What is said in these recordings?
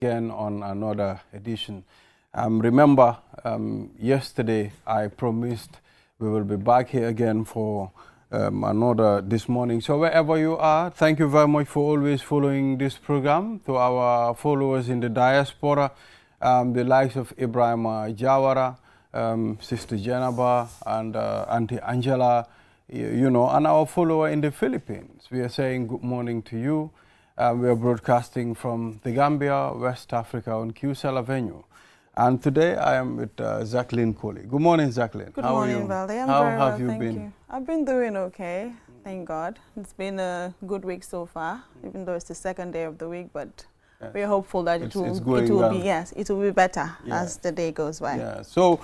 again on another edition. Remember, yesterday I promised we will be back here again for another this morning. So wherever you are, thank you very much for always following this program. To our followers in the diaspora, the likes of Ibrahim Jawara, Sister Janaba, and Auntie Angela, you know, and our follower in the Philippines. We are saying good morning to you. We are broadcasting from the Gambia, West Africa on QCell Avenue. And today I am with Jacqueline Coley. Good morning, Jacqueline. Good morning, Valdi. How have you been? I've been doing okay, thank God. It's been a good week so far, even though it's the second day of the week, but we're hopeful that it will be better as the day goes by. Yeah. So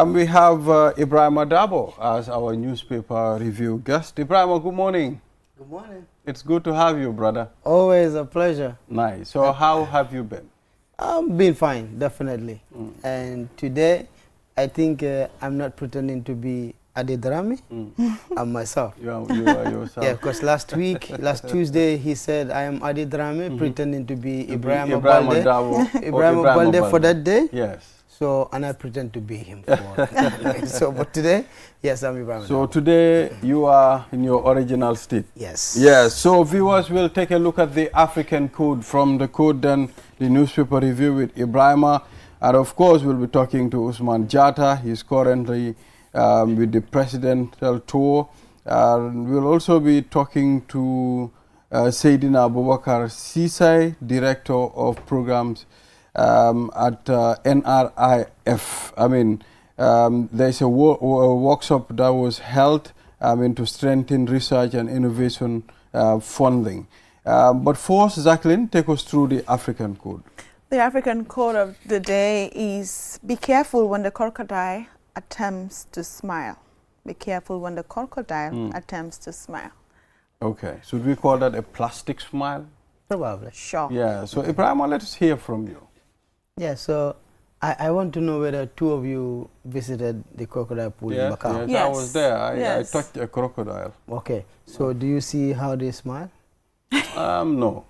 we have Ibrahim Adabo as our newspaper review guest. Ibrahim, good morning. Good morning. It's good to have you, brother. Always a pleasure. Nice. So how have you been? I've been fine, definitely. And today, I think I'm not pretending to be Adedrami. I'm myself. You are yourself. Yeah, because last Tuesday, he said, I am Adedrami, pretending to be Ibrahim Balde for that day. Yes. So, and I pretend to be him. So, but today, yes, I'm Ibrahim. So today, you are in your original state. Yes. Yes. So viewers will take a look at the African code. From the code, then the newspaper review with Ibrahima. And of course, we'll be talking to Usman Jata. He's currently with the presidential tour. We'll also be talking to Saidina Abubakar Sisai, Director of Programs at NRIF. I mean, there's a workshop that was held to strengthen research and innovation funding. But first, Jacqueline, take us through the African code. The African code of the day is be careful when the crocodile attempts to smile. Be careful when the crocodile attempts to smile. Okay. Should we call that a plastic smile? Probably. Sure. Yeah. So, Ibrahim, let us hear from you. Yeah, so I want to know whether two of you visited the crocodile pool in Macau. Yes, I was there. I touched a crocodile. Okay. So do you see how they smile? No.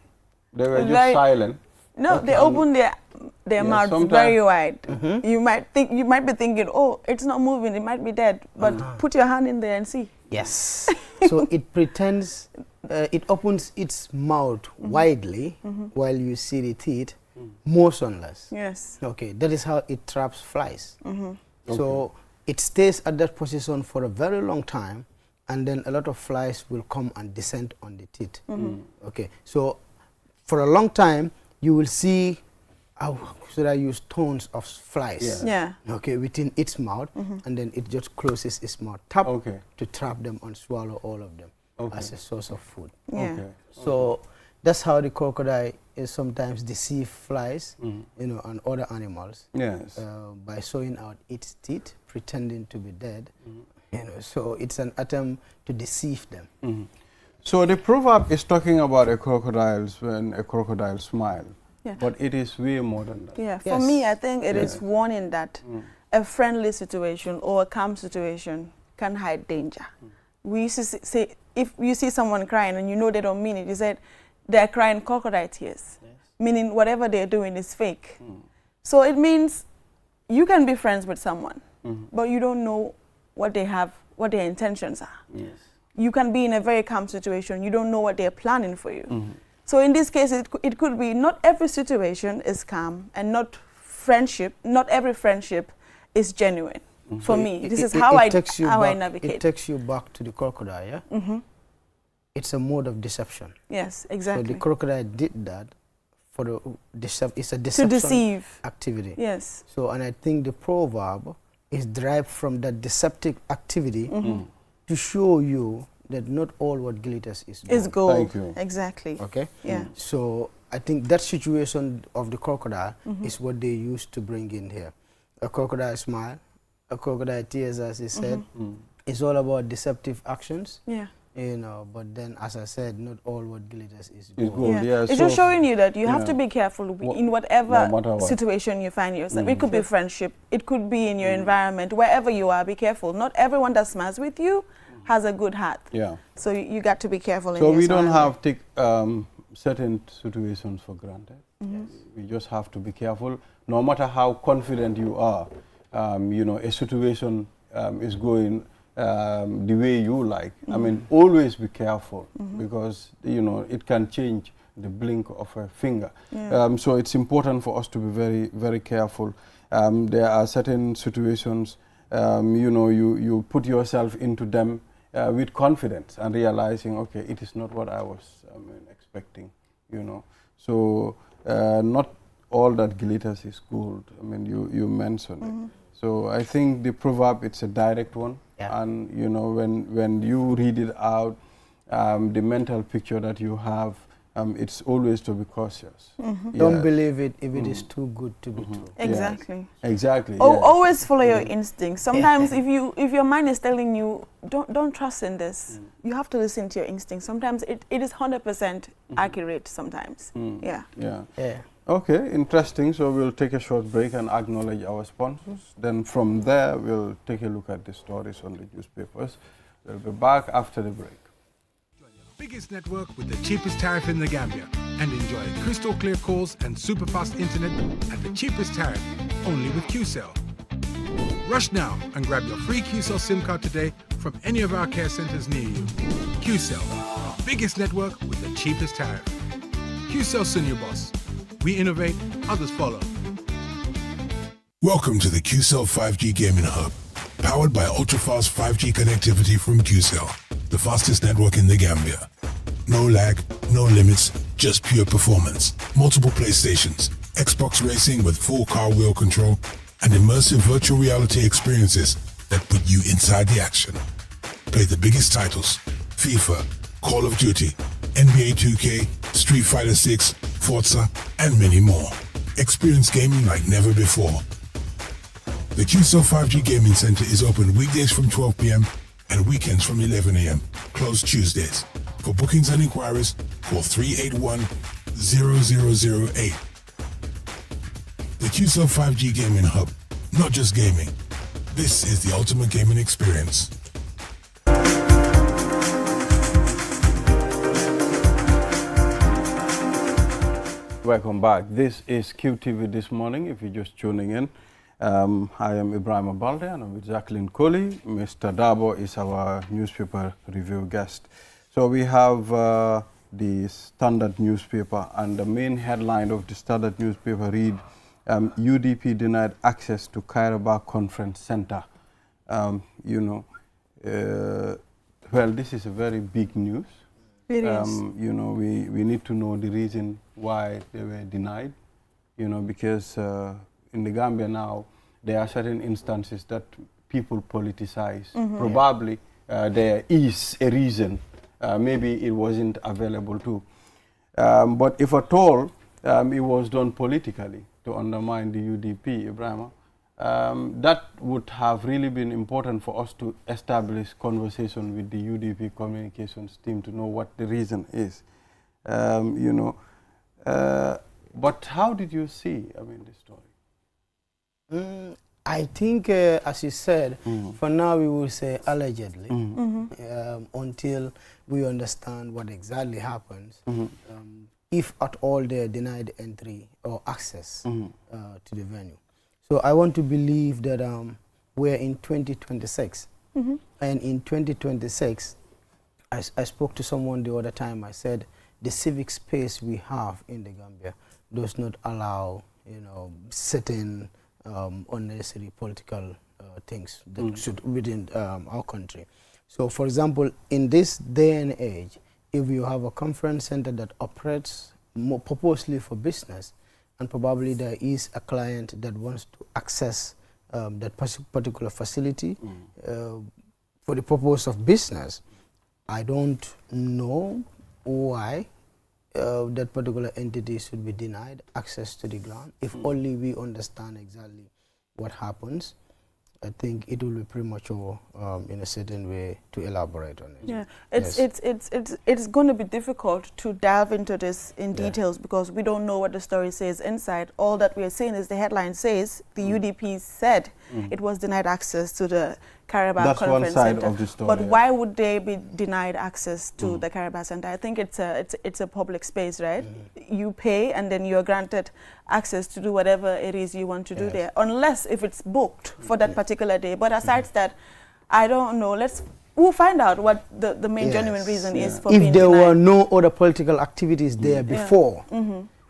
They were just silent. No, they open their mouths very wide. You might be thinking, oh, it's not moving, it might be dead. But put your hand in there and see. Yes. So it pretends, it opens its mouth widely while you see the teeth, motionless. Yes. Okay, that is how it traps flies. So it stays at that position for a very long time, and then a lot of flies will come and descend on the teeth. Okay, so for a long time, you will see, should I use tons of flies? Yeah. Okay, within its mouth, and then it just closes its mouth to trap them and swallow all of them as a source of food. Yeah. Okay. So that's how the crocodile is sometimes deceive flies, you know, and other animals. Yes. By showing out its teeth, pretending to be dead. You know, so it's an attempt to deceive them. So the proverb is talking about a crocodile when a crocodile smiles, but it is way more than that. Yeah, for me, I think it is warning that a friendly situation or a calm situation can hide danger. We used to say, if you see someone crying and you know they don't mean it, you said they're crying crocodile tears, meaning whatever they're doing is fake. So it means you can be friends with someone, but you don't know what they have, what their intentions are. Yes. You can be in a very calm situation. You don't know what they're planning for you. So in this case, it could be not every situation is calm, and not every friendship is genuine. For me, this is how I navigate. It takes you back to the crocodile, yeah? It's a mode of deception. Yes, exactly. So the crocodile did that for it's a deception to deceive activity. Yes. So, and I think the proverb is derived from that deceptive activity to show you that not all what glitters is gold. Is gold. Thank you. Exactly. Okay? Yeah. So I think that situation of the crocodile is what they used to bring in here. A crocodile smile, a crocodile tears, as he said. It's all about deceptive actions. Yeah. You know, but then, as I said, not all what glitters is It's gold. gold. Yeah. It's just showing you that you have to be careful in whatever situation you find yourself. It could be friendship. It could be in your environment. Wherever you are, be careful. Not everyone that smiles with you has a good heart. Yeah. So you got to be careful. So we don't have to certain situations for granted. We just have to be careful. No matter how confident you are, you know, a situation is going the way you like. I mean, always be careful because, you know, it can change the blink of a finger. So it's important for us to be very, very careful. There are certain situations, you know, you put yourself into them with confidence and realizing, okay, it is not what I was expecting, you know. So not all that glitters is gold. I mean, you mentioned it. So I think the proverb, it's a direct one. And, you know, when you read it out, the mental picture that you have, it's always to be cautious. Don't believe it if it is too good to be true. Exactly. Yes. Exactly. Oh, yes. always follow your instincts. Sometimes if your mind is telling you don't trust in this, you have to listen to your instincts. Sometimes it is 100% accurate. Sometimes. Yeah. Okay, interesting. So we'll take a short break and acknowledge our sponsors. Then from there, we'll take a look at the stories on the newspapers. We'll be back after the break. Biggest network with the cheapest tariff in the Gambia, and enjoy crystal clear calls and super fast internet at the cheapest tariff only with QCell. Rush now and grab your free QCell SIM card today from any of our care centers near you. QCell, the biggest network with the cheapest tariff. QCell Senior Boss. We innovate, others follow. Welcome to the QCell 5G Gaming Hub, powered by ultra-fast 5G connectivity from QCell, the fastest network in the Gambia. No lag, no limits, just pure performance. Multiple PlayStations, Xbox racing with full car wheel control, and immersive virtual reality experiences that put you inside the action. Play the biggest titles: FIFA, Call of Duty, NBA 2K, Street Fighter 6, Forza, and many more. Experience gaming like never before. The QCell 5G Gaming Center is open weekdays from 12 p.m. and weekends from 11 a.m. Closed Tuesdays. For bookings and inquiries, call 381-0008. The QCell 5G Gaming Hub. Not just gaming. This is the ultimate gaming experience. Welcome back. This is QTV This Morning, if you're just tuning in. I am Ibrahim Abalde and I'm with Jacqueline Coley. Mr. Dabo is our newspaper review guest. So we have the Standard newspaper, and the main headline of the Standard newspaper read, UDP denied access to Kairaba Conference Center. You know, well, this is a very big news. It is. You know, we need to know the reason why they were denied, you know, because in the Gambia now, there are certain instances that people politicize. Probably there is a reason. Maybe it wasn't available too. But if at all it was done politically to undermine the UDP, Ibrahim, that would have really been important for us to establish conversation with the UDP communications team to know what the reason is. You know, but how did you see, I mean, this story? I think, as you said, for now we will say allegedly, until we understand what exactly happens. If at all they're denied entry or access to the venue. So I want to believe that we're in 2026, and in 2026, I spoke to someone the other time. I said the civic space we have in the Gambia does not allow, you know, certain unnecessary political things that should within our country. So, for example, in this day and age, if you have a conference center that operates more purposely for business, and probably there is a client that wants to access that particular facility for the purpose of business, I don't know why that particular entity should be denied access to the ground. If only we understand exactly what happens, I think it will be premature in a certain way to elaborate on it. Yeah, it's going to be difficult to delve into this in details because we don't know what the story says inside. All that we are saying is the headline says the UDP said it was denied access to the Caribbean That's one Conference side Center. of the story, But yeah. why would they be denied access to the Caribbean Center? I think it's a public space, right? You pay and then you're granted access to do whatever it is you want to do Yes. there, unless if it's booked for that particular day. But aside that, I don't know. We'll find out what the main Yes. genuine reason is for If being there were denied. no other political activities there before,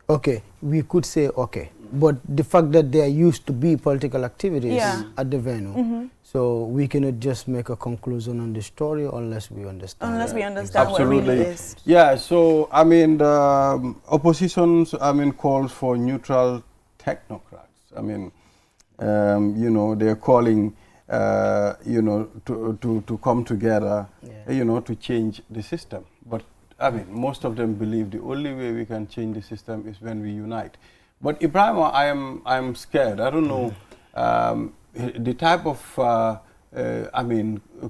okay, we could say okay. But the fact that there used to be political activities Yeah. at the venue, so we cannot just make a conclusion on the story unless we understand. Unless we understand what Absolutely. really is. Yeah, so I mean, the opposition's calls for neutral technocrats. I mean, you know, they're calling, you know, to come together, you know, to change the system. But I mean, most of them believe the only way we can change the system is when we unite. But Ibrahim, I'm scared. I don't know the type of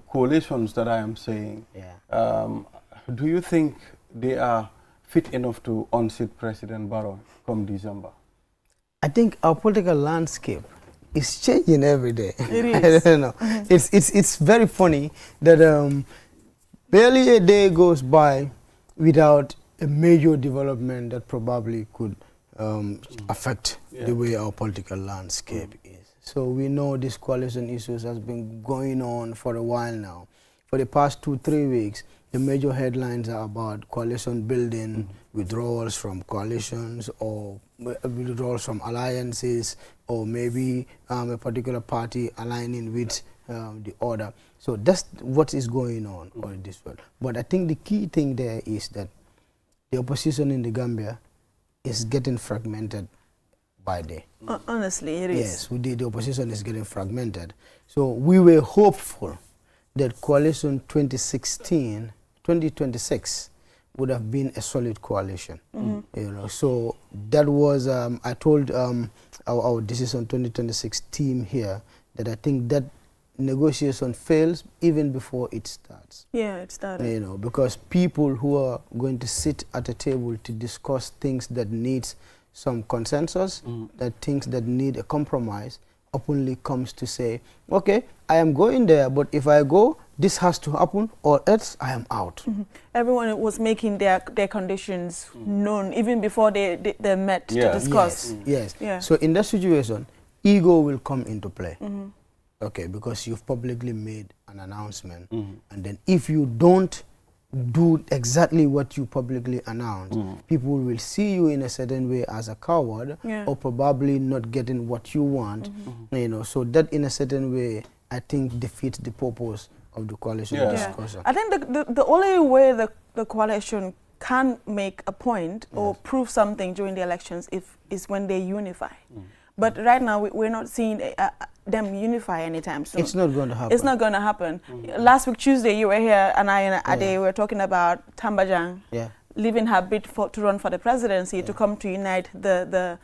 coalitions that I am saying. Yeah. Do you think they are fit enough to unseat President Barrow come December? I think our political landscape is changing every day. It is. I don't know. It's very funny that barely a day goes by without a major development that probably could affect the way our political landscape is. So we know this coalition issues has been going on for a while now. For the past 2-3 weeks, the major headlines are about coalition building, withdrawals from coalitions or withdrawals from alliances, or maybe a particular party aligning with the other. So that's what is going on in this world. But I think the key thing there is that the opposition in the Gambia is getting fragmented by day. Honestly, it is. Yes, the opposition is getting fragmented. So we were hopeful that coalition 2026 would have been a solid coalition. You know, so that was I told our Decision 2026 team here that I think that negotiation fails even before it starts. Yeah, it started. You know, because people who are going to sit at a table to discuss things that needs some consensus, that things that need a compromise, openly comes to say, okay, I am going there, but if I go, this has to happen, or else I am out. Everyone was making their conditions known even before they met to discuss. Yes. Yeah. So in that situation, ego will come into play. Okay, because you've publicly made an announcement, and then if you don't do exactly what you publicly announced, people will see you in a certain way as a coward, or probably not getting what you want. You know, so that in a certain way, I think defeats the purpose of the coalition discussion. I think the only way the coalition can make a point or prove something during the elections is when they unify. But right now, we're not seeing them unify anytime soon. It's not going to happen. It's not going to happen. Last week, Tuesday, you were here, and I and Ade were talking about Tambajang leaving her bid to run for the presidency to come to unite the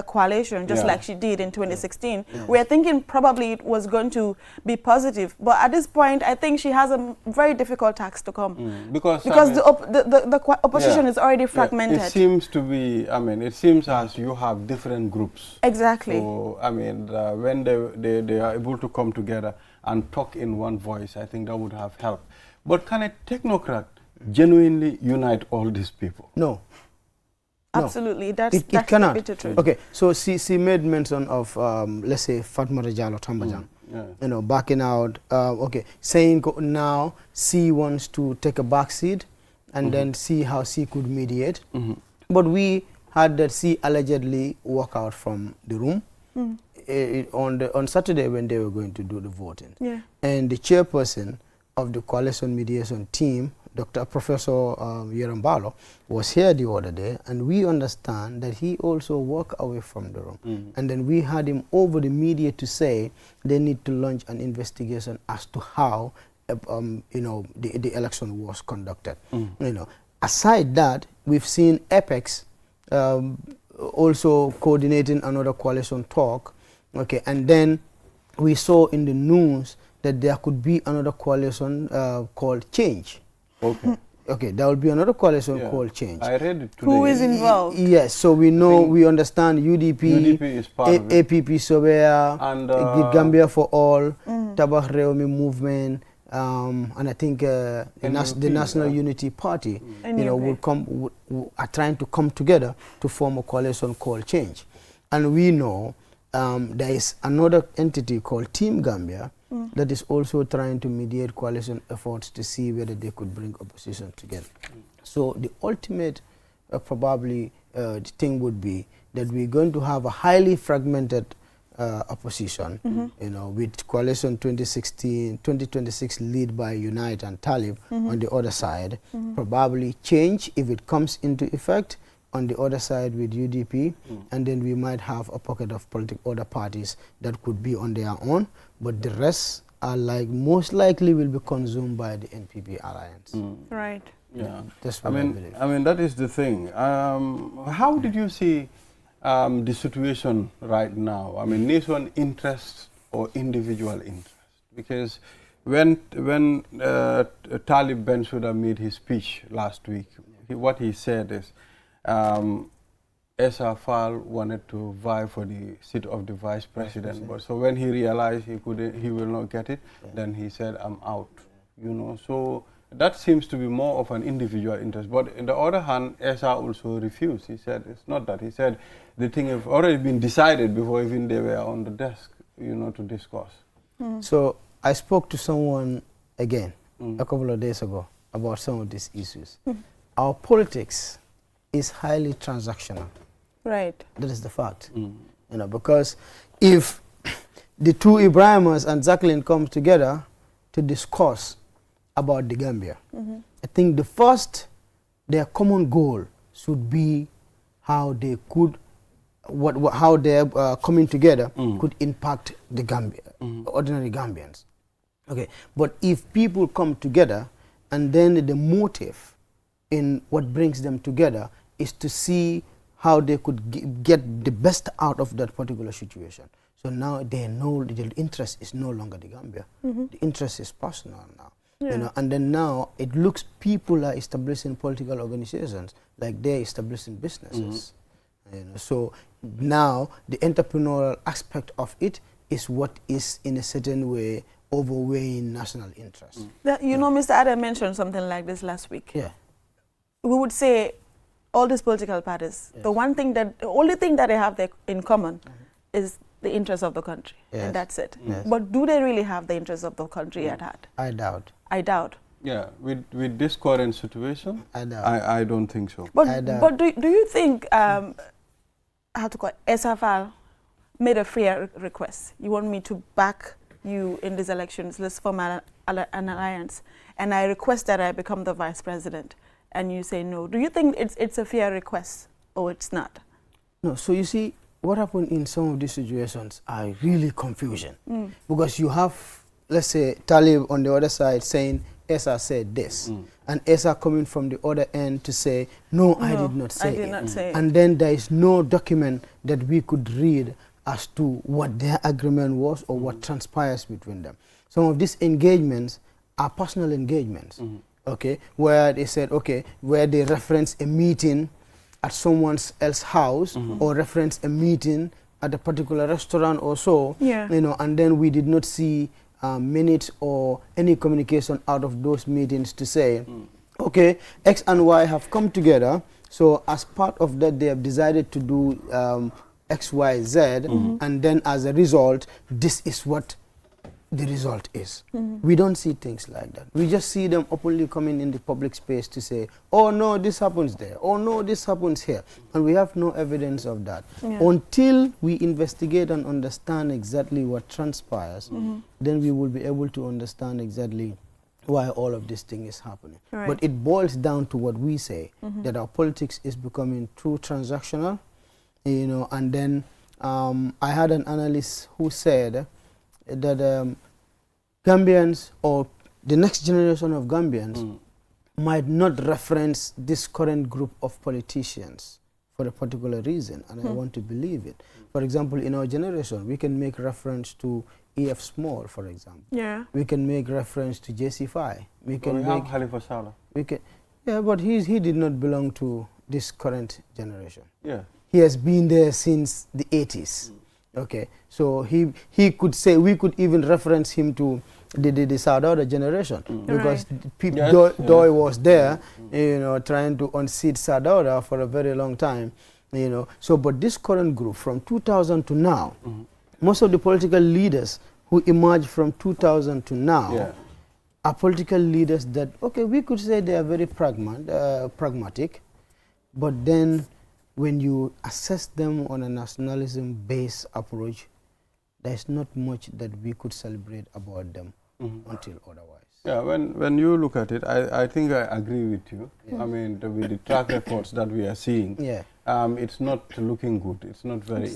coalition, just like she did in 2016. We're thinking probably it was going to be positive, but at this point, I think she has a very difficult task to come because the opposition is already fragmented. It seems to be. It seems as you have different groups. Exactly. So when they are able to come together and talk in one voice, I think that would have helped. But can a technocrat genuinely unite all these people? No. Absolutely, It cannot. the truth. Okay, so she made mention of, let's say, Fatma Jallow Tambajang, you know, backing out, okay, saying now she wants to take a back seat and then see how she could mediate. But we had that she allegedly walk out from the room on Saturday when they were going to do the voting. And the chairperson of the coalition mediation team, Professor Yerambalo, was here the other day, and we understand that he also walked away from the room. And then we had him over the media to say they need to launch an investigation as to how you know, the election was conducted. You know, aside that, we've seen Apex also coordinating another coalition talk. Okay, and then we saw in the news that there could be another coalition called Change. Okay. Okay, there will be another coalition Yeah. called Change. I read it today. Who is involved? Yes, so we know, we understand UDP, UDP is part of it. APP Sobea, And, Gambia for All, Tabak Reomi Movement, and I think the National Unity Party, you know, are trying to come together to form a coalition called Change. And we know there is another entity called Team Gambia that is also trying to mediate coalition efforts to see whether they could bring opposition together. So the ultimate probably the thing would be that we're going to have a highly fragmented opposition, you know, with coalition 2026 lead by Unite and Talib on the other side, probably Change if it comes into effect on the other side with UDP, and then we might have a pocket of other parties that could be on their own, but the rest are most likely will be consumed by the NPP alliance. Right. Yeah. That's what I believe. I mean, that is the thing. How did you see the situation right now? I mean, nation interest or individual interest? Because when Talib Bensouda made his speech last week, what he said is Essa Faal wanted to vie for the seat of the vice president, but so when he realized he will not get it, then he said, "I'm out." You know, so that seems to be more of an individual interest. But on the other hand, Essa also refused. He said it's not that. He said the thing has already been decided before even they were on the desk, you know, to discuss. So I spoke to someone again a couple of days ago about some of these issues. Our politics is highly transactional. Right. That is the fact. You know, because if the two Ibrahimas and Jacqueline come together to discuss about the Gambia, I think their common goal should be how they could, how their coming together could impact the Gambia, ordinary Gambians. Okay, but if people come together and then the motive in what brings them together is to see how they could get the best out of that particular situation. So now they know the interest is no longer the Gambia. The interest is personal now. You know, and then now it looks people are establishing political organizations like they're establishing businesses. You know, so now the entrepreneurial aspect of it is what is in a certain way overweighing national interest. You know, Mr. Adam mentioned something like this last week. Yeah. We would say all these political parties, the only thing that they have in common is the interest of the country, and that's it. But do they really have the interest of the country at heart? I doubt. I doubt. Yeah, with this current situation, I doubt. I don't think so. But do you think how to call it, Essa Faal made a fair request? You want me to back you in these elections? Let's form an alliance, and I request that I become the vice president. And you say no. Do you think it's a fair request or it's not? No. So you see, what happened in some of these situations are really confusion. Because you have, let's say, Talib on the other side saying, Essa said this. And Essa coming from the other end to say, no, I did not say it. I did not say it. And then there is no document that we could read as to what their agreement was or what transpires between them. Some of these engagements are personal engagements. Okay, where they said, okay, where they reference a meeting at someone else's house or reference a meeting at a particular restaurant or so, you know, and then we did not see minutes or any communication out of those meetings to say, okay, X and Y have come together, so as part of that they have decided to do X, Y, Z, and then as a result, this is what the result is. We don't see things like that. We just see them openly coming in the public space to say, oh no, this happens there, oh no, this happens here. And we have no evidence of that. Until we investigate and understand exactly what transpires, then we will be able to understand exactly why all of this thing is happening. But it boils down to what we say, that our politics is becoming too transactional, you know, and then I had an analyst who said that Gambians or the next generation of Gambians might not reference this current group of politicians for a particular reason, and I want to believe it. For example, in our generation, we can make reference to E.F. Small, for example. We can make reference to Jesse Fye. We can have Khalifa Saleh. Yeah, but he did not belong to this current generation. Yeah. He has been there since the 80s. Okay, so he could say, we could even reference him to the Sadauda generation, because Doi was there, you know, trying to unseat Sadauda for a very long time, you know. So, but this current group from 2000 to now, most of the political leaders who emerged from 2000 to now are political leaders that, okay, we could say they are very pragmatic, but then when you assess them on a nationalism-based approach, there's not much that we could celebrate about them until otherwise. Yeah, when you look at it, I think I agree with you. I mean, with the track records that we are seeing, it's not looking good. It's not very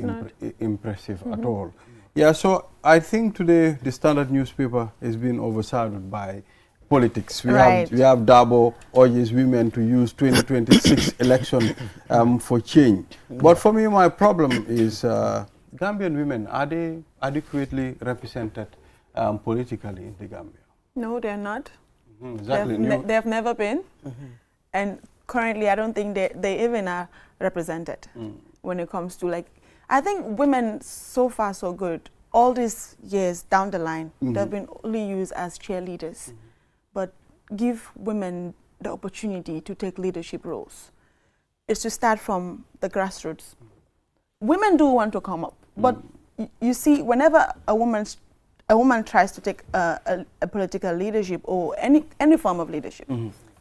impressive at all. Yeah, so I think today the Standard newspaper is being overshadowed by politics. We have Dabo urges women to use 2026 election for change. But for me, my problem is Gambian women, are they adequately represented politically in the Gambia? No, they're not. Exactly. They've never been. And currently, I don't think they even are represented when it comes to, like, I think women, so far so good. All these years down the line, they've been only used as cheerleaders. But give women the opportunity to take leadership roles. It's to start from the grassroots. Women do want to come up, but you see, whenever a woman tries to take a political leadership or any form of leadership,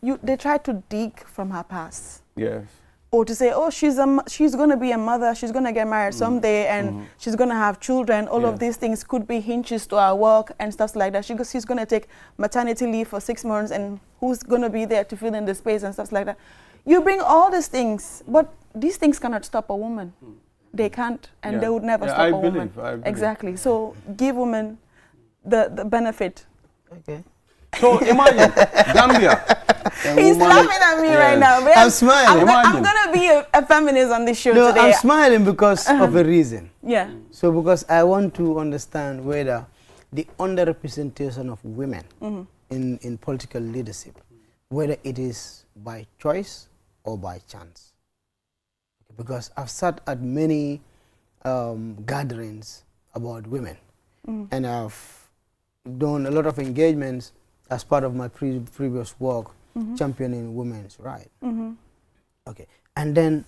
they try to dig from her past. Yes. Or to say, oh, she's going to be a mother, she's going to get married someday, and she's going to have children. All of these things could be hinges to her work and stuff like that. She's going to take maternity leave for 6 months, and who's going to be there to fill in the space and stuff like that. You bring all these things, but these things cannot stop a woman. They can't, and they would never stop a woman. I believe. Exactly. So give women the benefit. Okay. So imagine Gambia. He's laughing at me right now. Man. I'm smiling. I'm going to be a feminist on this show today. I'm smiling because of a reason. Yeah. So because I want to understand whether the underrepresentation of women in political leadership, whether it is by choice or by chance. Because I've sat at many gatherings about women, and I've done a lot of engagements as part of my previous work championing women's rights. Okay, and then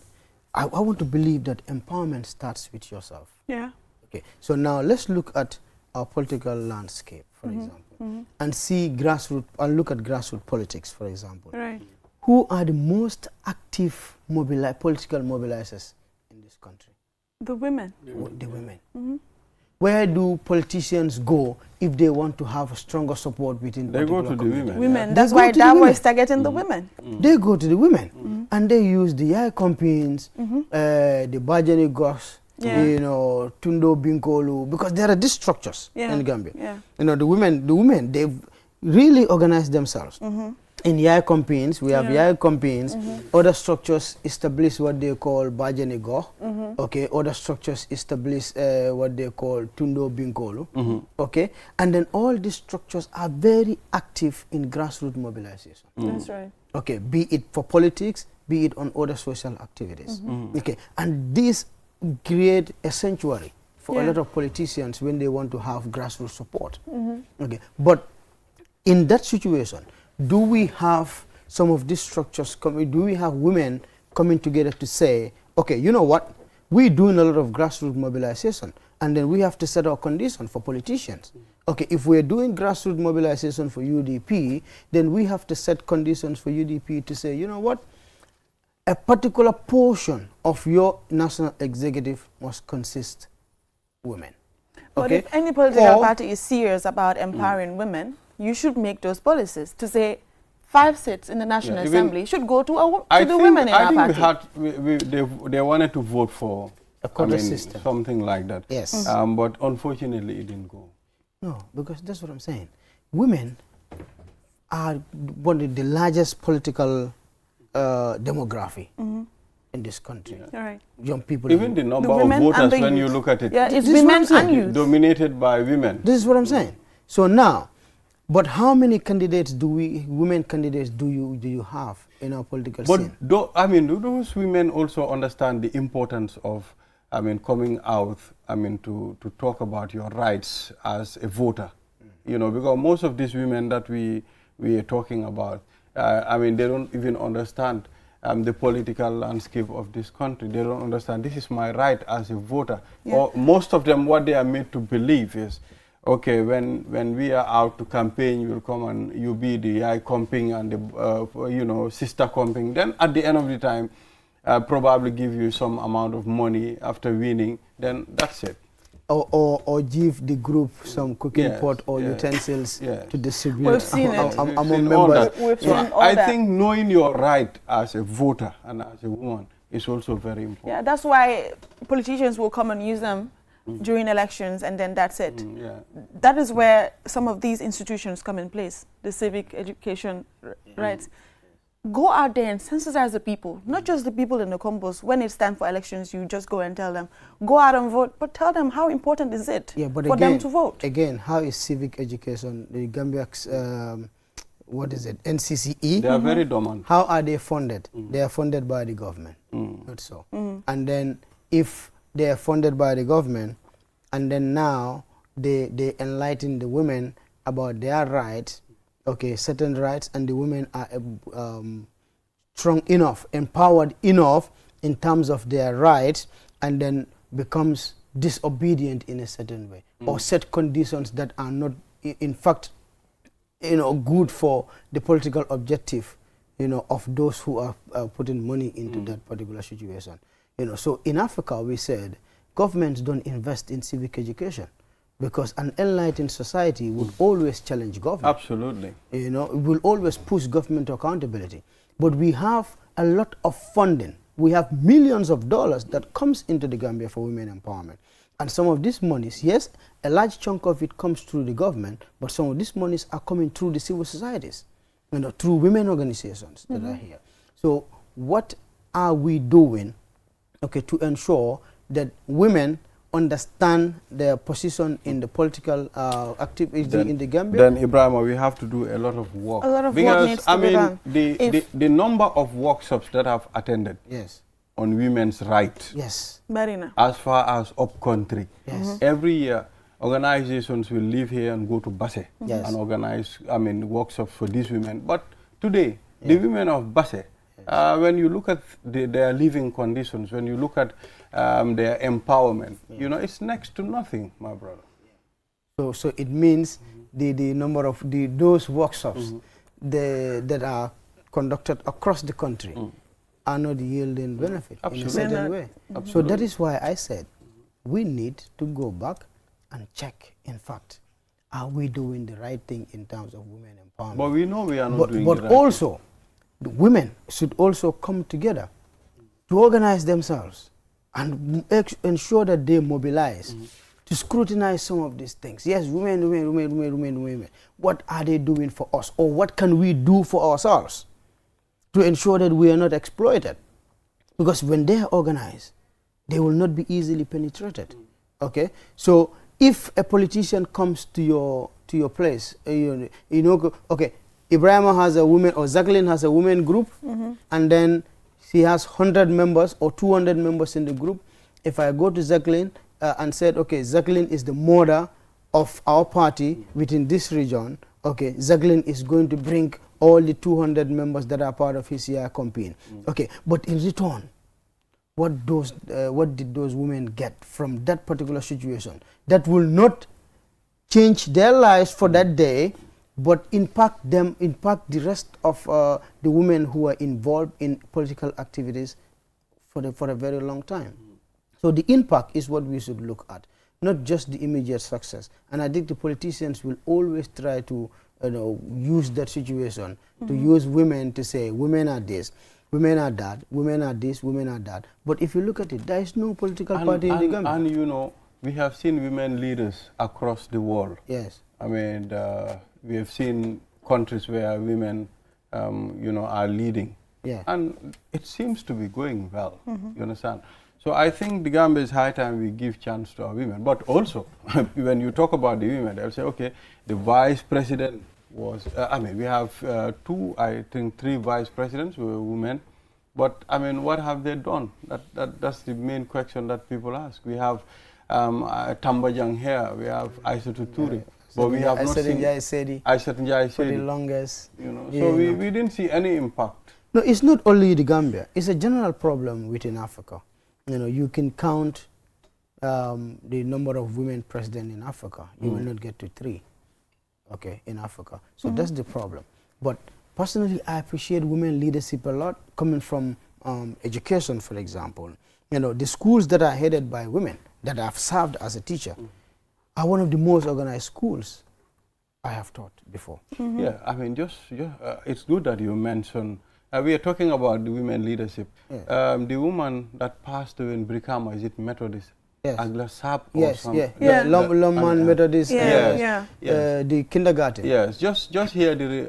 I want to believe that empowerment starts with yourself. Yeah. Okay, so now let's look at our political landscape, for example, and see grassroots, and look at grassroots politics, for example. Right. Who are the most active political mobilizers in this country? The women. The women. Where do politicians go if they want to have stronger support within They go to the women. Women. That's why Dabo is targeting the women. They go to the women, and they use the Yai campaigns, the Bajani Gos, you know, Tundo Binkolu, because there are these structures in Gambia. Yeah. You know, the women, they've really organized themselves. In Yai campaigns, we have Yai campaigns. Other structures establish what they call Bajani Go. Okay, other structures establish what they call Tundo Binkolu. Okay, and then all these structures are very active in grassroots mobilization. That's right. Okay, be it for politics, be it on other social activities. Okay, and these create a sanctuary for a lot of politicians when they want to have grassroots support. Okay, but in that situation, do we have some of these structures coming? Do we have women coming together to say, okay, you know what? We're doing a lot of grassroots mobilization, and then we have to set our conditions for politicians. Okay, if we're doing grassroots mobilization for UDP, then we have to set conditions for UDP to say, you know what? A particular portion of your national executive must consist women. But okay? if any political party is serious about empowering women, you should make those policies to say 5 seats in the National Assembly should go to the women in our party. I think they wanted to vote for a quota system, something like that. Yes. But unfortunately, it didn't go. No, because that's what I'm saying. Women are one of the largest political demography in this country. Right. Young people. Even the number of voters, when you look at it, it's women and youth. Dominated by women. This is what I'm saying. So now, But how many candidates women candidates do you have in our political scene? But I mean, do those women also understand the importance of, I mean, coming out, I mean, to talk about your rights as a voter? You know, because most of these women that we are talking about, I mean, they don't even understand the political landscape of this country. They don't understand this is my right as a voter. Yeah. Or most of them, what they are made to believe is, okay, when we are out to campaign, you will come and you be the eye comping and the you know, sister comping. Then at the end of the time, probably give you some amount of money after winning. Then that's it. Or give the group some cooking pot or utensils to distribute We've seen it. among members. We've So seen all I that. think knowing your right as a voter and as a woman is also very important. Yeah, that's why politicians will come and use them during elections, and then that's it. Yeah. That is where some of these institutions come in place, the civic education rights. Go out there and sensitize the people, not just the people in the combos. When it's time for elections, you just go and tell them, go out and vote, but tell them how important is it But for them to vote. Again, how is civic education, the Gambia's, what is it, NCCE? They are very dormant. How are they funded? They are funded by the government, not so. And then if they are funded by the government, and then now they enlighten the women about their rights, okay, certain rights, and the women are strong enough, empowered enough in terms of their rights, and then becomes disobedient in a certain way, or set conditions that are not, in fact, you know, good for the political objective, you know, of those who are putting money into that particular situation. You know, so in Africa, we said governments don't invest in civic education, because an enlightened society would always challenge government. Absolutely. You know, it will always push government to accountability. But we have a lot of funding. We have millions of dollars that comes into the Gambia for women empowerment. And some of these monies, yes, a large chunk of it comes through the government, but some of these monies are coming through the civil societies, you know, through women organizations that are here. So what are we doing, okay, to ensure that women understand their position in the political activity in the Gambia? Then, Ibrahima, we have to do a lot of work. A lot of work because, needs to be done. The number of workshops that I've attended Yes. on women's rights, Yes. Marina. as far as up country, Yes. every year organizations will leave here and go to Basse Yes. and organize, I mean, workshops for these women. But today, the women of Basse, when you look at their living conditions, when you look at their empowerment, you know, it's next to nothing, my brother. So it means the number of those workshops that are conducted across the country are not yielding benefit in a certain way. So that is why I said we need to go back and check, in fact, are we doing the right thing in terms of women empowerment? But we know we are not doing But the right also, the women should also come together to organize themselves and ensure that they mobilize to scrutinize some of these things. Yes, women. What are they doing for us? Or what can we do for ourselves to ensure that we are not exploited? Because when they are organized, they will not be easily penetrated. Okay? So if a politician comes to your place, you know, okay, Ibrahima has a woman, or Jacqueline has a women group, and then she has 100 members or 200 members in the group. If I go to Jacqueline and said, okay, Jacqueline is the mother of our party within this region, okay, Jacqueline is going to bring all the 200 members that are part of his year campaign. Okay, but in return, what did those women get from that particular situation? That will not change their lives for that day, but impact the rest of the women who are involved in political activities for a very long time. So the impact is what we should look at, not just the immediate success. And I think the politicians will always try to use that situation to use women to say, women are this, women are that, women are this, women are that. But if you look at it, there is no political party in the Gambia. And you know, we have seen women leaders across the world. Yes. I mean, we have seen countries where women, you know, are leading. Yeah. And it seems to be going well, you understand? So I think the Gambia is high time we give chance to our women. But also, when you talk about the women, they'll say, okay, the vice president was, I mean, we have two, I think 3 vice presidents who were women. But, I mean, what have they done? That's the main question that people ask. We have Tambajang here, we have Aissatou Touré. But we have not seen Aissatou Njie for the longest. You know, so we didn't see any impact. No, it's not only the Gambia. It's a general problem within Africa. You know, you can count the number of women president in Africa. You will not get to 3, okay, in Africa. So that's the problem. But personally, I appreciate women leadership a lot, coming from education, for example. You know, the schools that are headed by women, that I've served as a teacher, are one of the most organized schools I have taught before. Yeah, I mean, it's good that you mentioned, we are talking about the women leadership. Yeah. The woman that passed away in Brikama, is it Methodist? Yes. Agla Sap or Yes, something? yeah. Lomman Methodist, Yes. the kindergarten. Yes, just hear the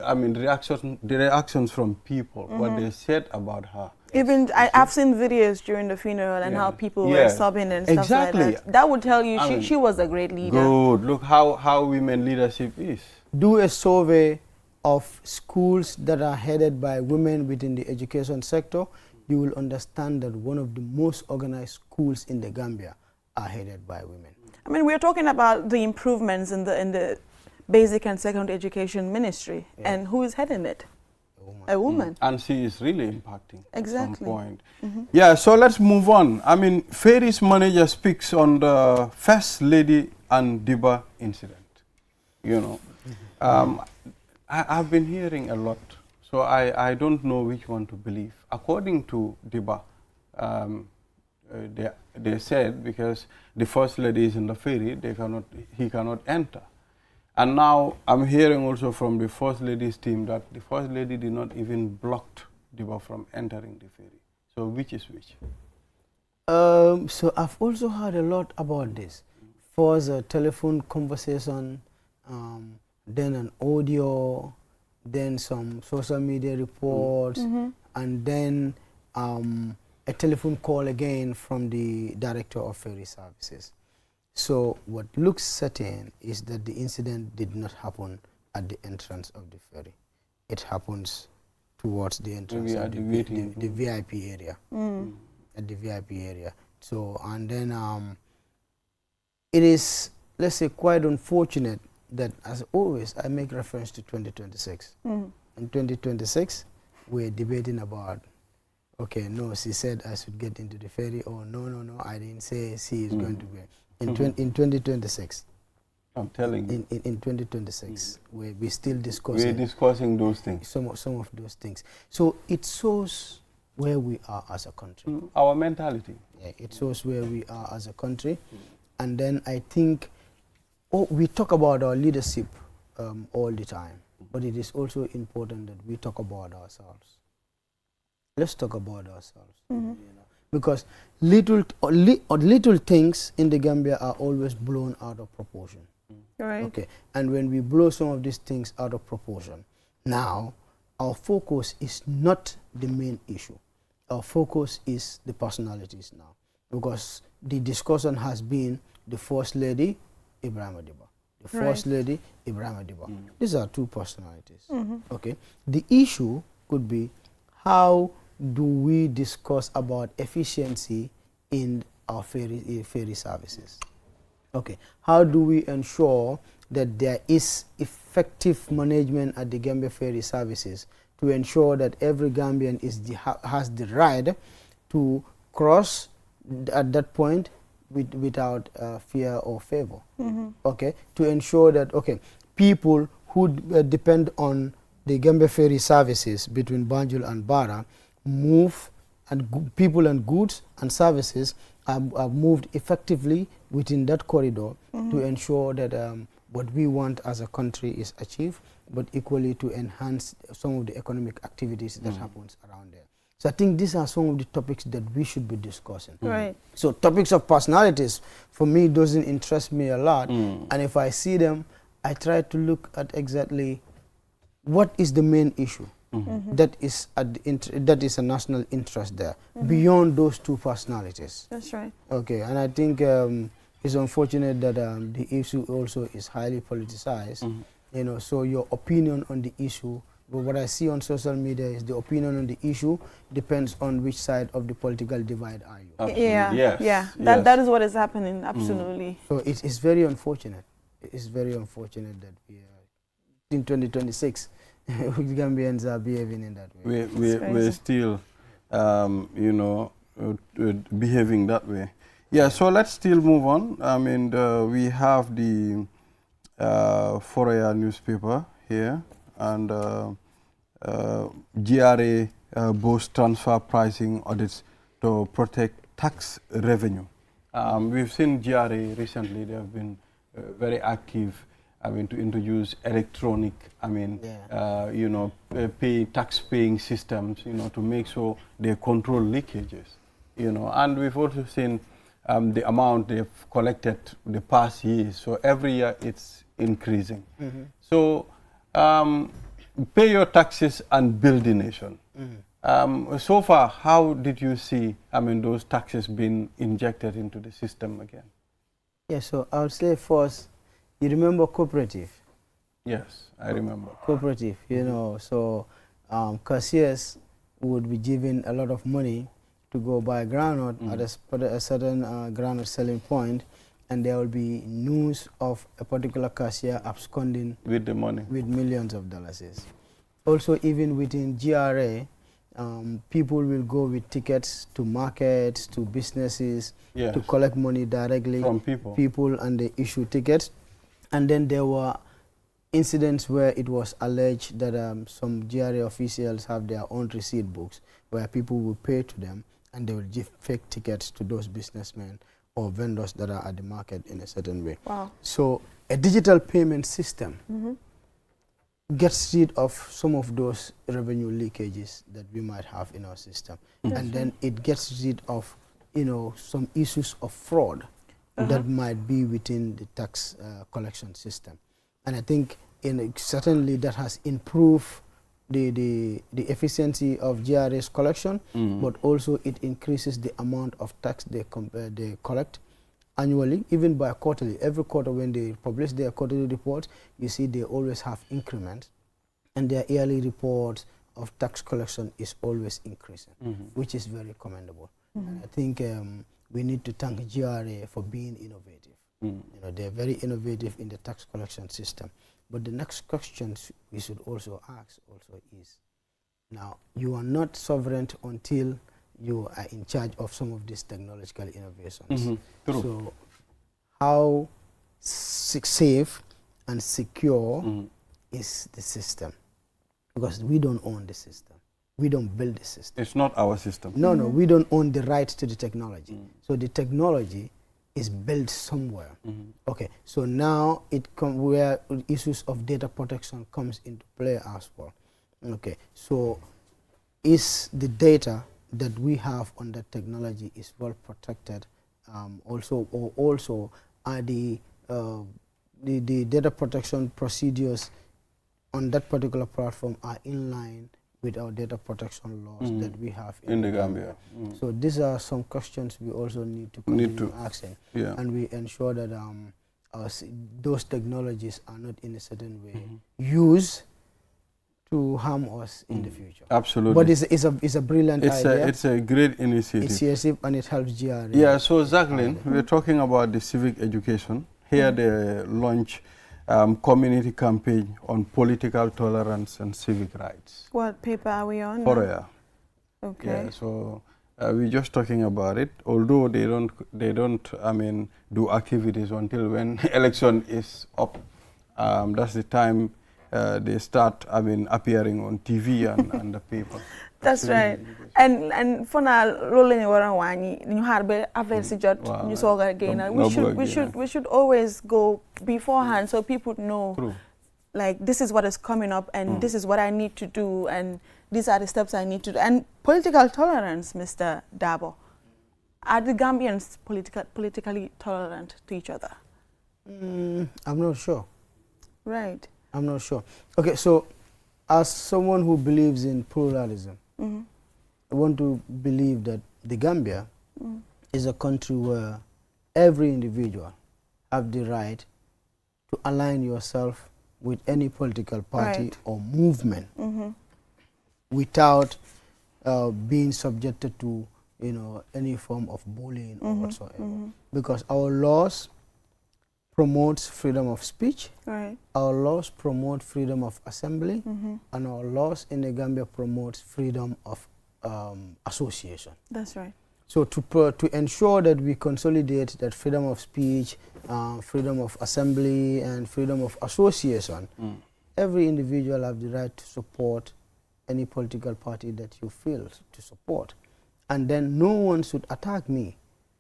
reactions from people, what they said about her. Even I've seen videos during the funeral and how people were sobbing and stuff like that. That would tell you she was a great leader. Good. Look how women leadership is. Do a survey of schools that are headed by women within the education sector. You will understand that one of the most organized schools in the Gambia are headed by women. I mean, we're talking about the improvements in the basic and secondary education ministry, and who is heading it? A woman. And she is really impacting at some point. Yeah, so let's move on. I mean, Ferry's manager speaks on the First Lady and Diba incident. You know, I've been hearing a lot, so I don't know which one to believe. According to Diba, they said because the First Lady is in the ferry, he cannot enter. And now I'm hearing also from the First Lady's team that the First Lady did not even block Diba from entering the ferry. So which is which? So I've also heard a lot about this. First a telephone conversation, then an audio, then some social media reports, and then a telephone call again from the Director of Ferry Services. So what looks certain is that the incident did not happen at the entrance of the ferry. It happens towards the entrance of the VIP area, at the VIP area. So, and then it is, let's say, quite unfortunate that, as always, I make reference to 2026. In 2026, we're debating about, okay, no, she said I should get into the ferry, or no, I didn't say she is going to be. In 2026. I'm telling you. In 2026, we're still discussing. We're discussing those things. Some of those things. So it shows where we are as a country. Our mentality. Yeah, it shows where we are as a country. And then I think we talk about our leadership all the time, but it is also important that we talk about ourselves. Let's talk about ourselves. You know? Because little things in the Gambia are always blown out of proportion. Right. Okay, and when we blow some of these things out of proportion, now our focus is not the main issue. Our focus is the personalities now, because the discussion has been the First Lady, Ibrahima Diba. The First Lady, Ibrahima Diba. These are 2 personalities. Okay, the issue could be how do we discuss about efficiency in our ferry services? Okay, how do we ensure that there is effective management at the Gambia Ferry Services to ensure that every Gambian has the right to cross at that point without fear or favor? Okay, to ensure that, okay, people who depend on the Gambia Ferry Services between Banjul and Bara move, and people and goods and services are moved effectively within that corridor to ensure that what we want as a country is achieved, but equally to enhance some of the economic activities that happens around there. So I think these are some of the topics that we should be discussing. Right. So topics of personalities, for me, doesn't interest me a lot. And if I see them, I try to look at exactly what is the main issue. That is that is a national interest there, beyond those 2 personalities. That's right. Okay, and I think it's unfortunate that the issue also is highly politicized, You know, so your opinion on the issue, but what I see on social media is the opinion on the issue depends on which side of the political divide are you. Absolutely. Yeah, Yes. yeah. Yes. That is what is happening. Absolutely. So it is very unfortunate. It is very unfortunate that we are in 2026. Gambians are behaving in that way. We're still, you know, behaving that way. Yeah, so let's still move on. I mean, we have the Foroyaa newspaper here, and GRA boasts transfer pricing audits to protect tax revenue. We've seen GRA recently, they have been very active, I mean, to introduce electronic, I mean, you know, tax-paying systems, you know, to make sure they control leakages, you know. And we've also seen the amount they've collected the past years. So every year it's increasing. So pay your taxes and build the nation. So far, how did you see, I mean, those taxes being injected into the system again? Yeah, so I would say first, you remember cooperative? Yes, I remember. Cooperative, you know, so cashiers would be given a lot of money to go buy groundnut at a certain groundnut selling point, and there will be news of a particular cashier absconding with the money, with millions of dollars. Also, even within GRA, people will go with tickets to markets, to businesses, to collect money directly from people, and they issue tickets. And then there were incidents where it was alleged that some GRA officials have their own receipt books where people will pay to them and they will give fake tickets to those businessmen or vendors that are at the market in a certain way. Wow. So a digital payment system gets rid of some of those revenue leakages that we might have in our system. And then it gets rid of, you know, some issues of fraud that might be within the tax collection system. And I think certainly that has improved the efficiency of GRA's collection, but also it increases the amount of tax they collect annually, even by quarterly. Every quarter when they publish their quarterly report, you see they always have increments, and their yearly reports of tax collection is always increasing, which is very commendable. And I think we need to thank GRA for being innovative. You know, they're very innovative in the tax collection system. But the next question we should also ask is, now, you are not sovereign until you are in charge of some of these technological innovations. So how safe and secure is the system? Because we don't own the system. We don't build the system. It's not our system. No, no, we don't own the rights to the technology. So the technology is built somewhere. Okay, so now where issues of data protection comes into play as well. Okay, so is the data that we have on that technology is well protected? Also are the data protection procedures on that particular platform are in line with our data protection laws that we have in the Gambia. So these are some questions we also need to continue asking, and we ensure that those technologies are not in a certain way used to harm us in the future. Absolutely. But it's a brilliant idea. It's a great initiative. And it helps GRA. Yeah, so Jacqueline, we're talking about the civic education. Here they launch community campaign on political tolerance and civic rights. What paper are we on? Foroyaa. Okay. Yeah, so we're just talking about it. Although they don't, I mean, do activities until when election is up. That's the time they start, I mean, appearing on TV and the paper. That's right. And for now, rolling around wani, you have average jot, you saw again. We should always go beforehand so people know, like, this is what is coming up, and this is what I need to do, and these are the steps I need to do. And political tolerance, Mr. Dabo, are the Gambians politically tolerant to each other? I'm not sure. Right. I'm not sure. Okay, so as someone who believes in pluralism, I want to believe that the Gambia is a country where every individual have the right to align yourself with any political party Right. or movement without being subjected to, you know, any form of bullying or whatsoever. Because our laws promotes freedom of speech, Right. our laws promote freedom of assembly, and our laws in the Gambia promotes freedom of association. That's right. So to ensure that we consolidate that freedom of speech, freedom of assembly, and freedom of association, every individual have the right to support any political party that you feel to support. And then no one should attack me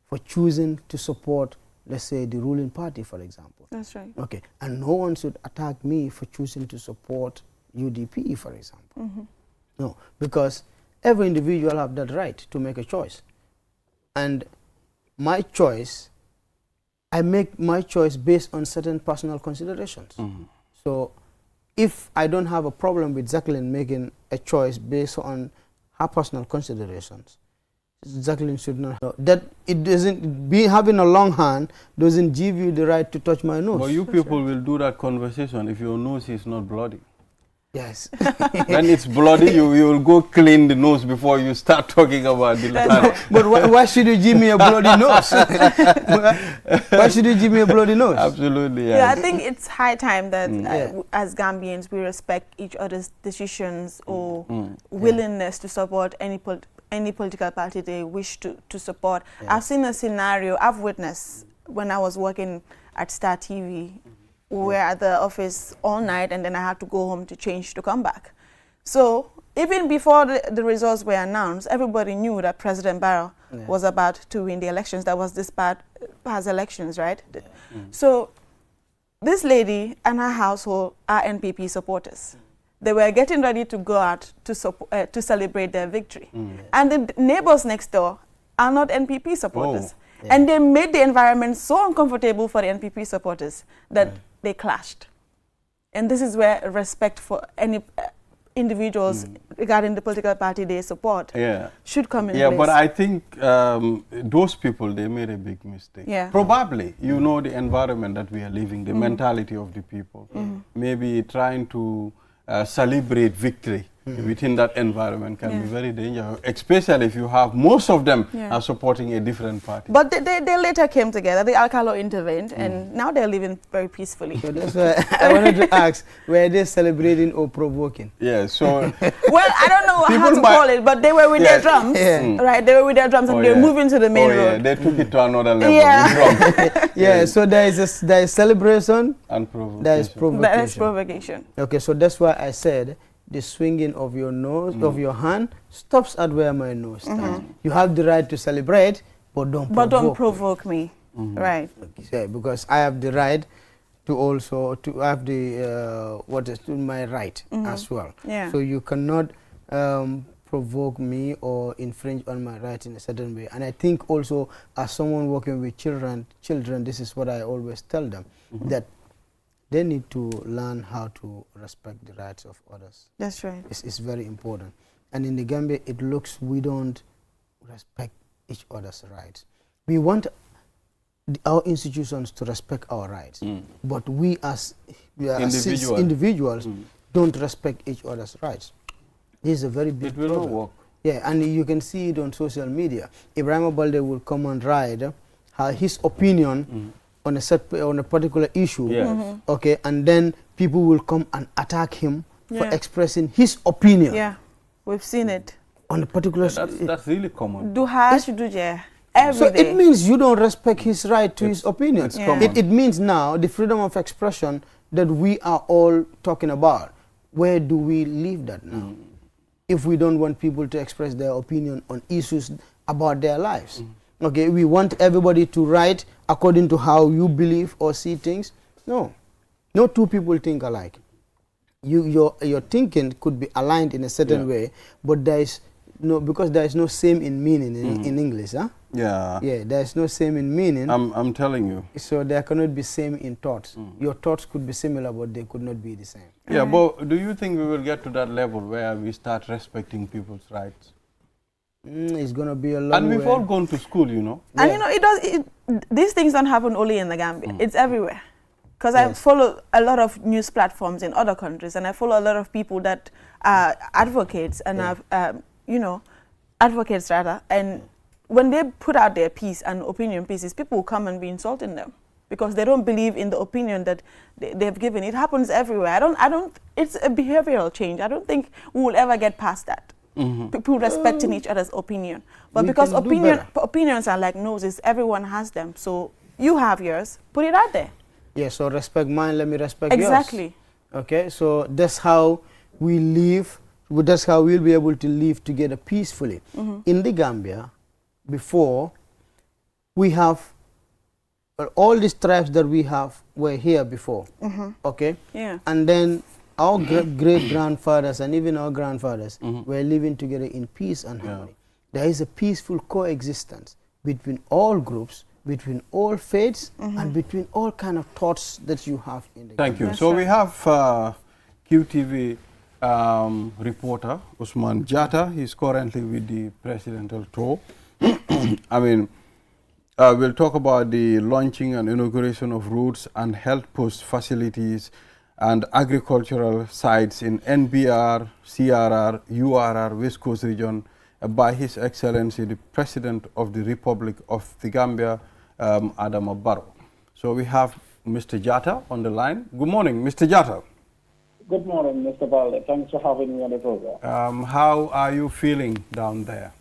for choosing to support, let's say, the ruling party, for example. That's right. Okay, and no one should attack me for choosing to support UDP, for example. No, because every individual have that right to make a choice. And my choice, I make my choice based on certain personal considerations. So if I don't have a problem with Jacqueline making a choice based on her personal considerations, Jacqueline should not know that it doesn't be having a long hand doesn't give you the right to touch my nose. But you people will do that conversation if your nose is not bloody. Yes. When it's bloody, you will go clean the nose before you start talking about the But why should you give me a bloody nose? Why should you give me a bloody nose? Absolutely, Yeah, yeah. I think it's high time that Yeah. as Gambians we respect each other's decisions or willingness to support any political party they wish to support. Yeah. I've seen a scenario I've witnessed when I was working at Star TV. We were at the office all night and then I had to go home to change to come back. So even before the results were announced, everybody knew that President Barrow was about to win the elections. That was this past elections, right? So this lady and her household are NPP supporters. They were getting ready to go out to celebrate their victory. And the neighbors next door are not NPP supporters. And they made the environment so uncomfortable for the NPP supporters that they clashed. And this is where respect for any individuals regarding the political party they support should come in place. Yeah, but I think those people, they made a big mistake. Yeah. Probably, you know, the environment that we are living, the mentality of the people. Maybe trying to celebrate victory within that environment can be very dangerous, especially if you have most of them are supporting a different party. But they later came together. The Alcalo intervened, and now they're living very peacefully. So that's why I wanted to ask, were they celebrating or provoking? Yeah, so... Well, I don't know how to call it, but they were with their drums, right? They were with their drums and they were moving to the main road. They took it to another level. Yeah. So there is celebration And provocation. there is provocation. That is provocation. Okay, so that's why I said the swinging of your nose, of your hand, stops at where my nose starts. You have the right to celebrate, but don't provoke me. Right. Yeah, because I have the right to also to have the my right as well. Yeah. So you cannot provoke me or infringe on my right in a certain way. And I think also as someone working with children, this is what I always tell them, that they need to learn how to respect the rights of others. That's right. It's very important. And in the Gambia, it looks we don't respect each other's rights. We want our institutions to respect our rights, but we as individuals don't respect each other's rights. This is a very big problem. It will not work. Yeah, and you can see it on social media. Ibrahim Balde will come and write his opinion on a particular issue, okay, and then people will come and attack him for expressing his opinion. Yeah, we've seen it. On a particular... That's really common. So it means you don't respect his right to his opinion. It's common. It means now the freedom of expression that we are all talking about, where do we leave that now? If we don't want people to express their opinion on issues about their lives. Okay, we want everybody to write according to how you believe or see things. No, no two people think alike. Your thinking could be aligned in a certain way, but there is no, because there is no same in meaning in English, huh? Yeah. Yeah, there is no same in meaning. I'm telling you. So there cannot be same in thoughts. Your thoughts could be similar, but they could not be the same. Yeah, but do you think we will get to that level where we start respecting people's rights? It's going to be a long And we've way. all gone to school, you know. And you know, these things don't happen only in the Gambia. It's everywhere. Because I Yes. follow a lot of news platforms in other countries, and I follow a lot of people that are advocates and Yeah. are, advocates rather. And when they put out their piece and opinion pieces, people will come and be insulting them because they don't believe in the opinion that they've given. It happens everywhere. I don't. It's a behavioral change. I don't think we will ever get past that. People respecting each other's opinion, but We because can do better. opinions are like noses, everyone has them. So you have yours, put it out there. Yeah, so respect mine, let me respect yours. Exactly. Okay, so that's how we live, that's how we'll be able to live together peacefully. In the Gambia, before, we have, all these tribes that we have were here before, okay? Yeah. And then our great-grandfathers and even our grandfathers were living together in peace and harmony. There is a peaceful coexistence between all groups, between all faiths, and between all kind of thoughts that you have in the Thank you. That's So right. we have QTV reporter Usman Jatta. He's currently with the presidential tour. I mean, we'll talk about the launching and inauguration of roads and health post facilities and agricultural sites in NBR, CRR, URR, West Coast region by His Excellency, the President of the Republic of the Gambia, Adama Barrow. So we have Mr. Jatta on the line. Good morning, Mr. Jatta. Good morning, Mr. Balde. Thanks for having me on the program. How are you feeling down there?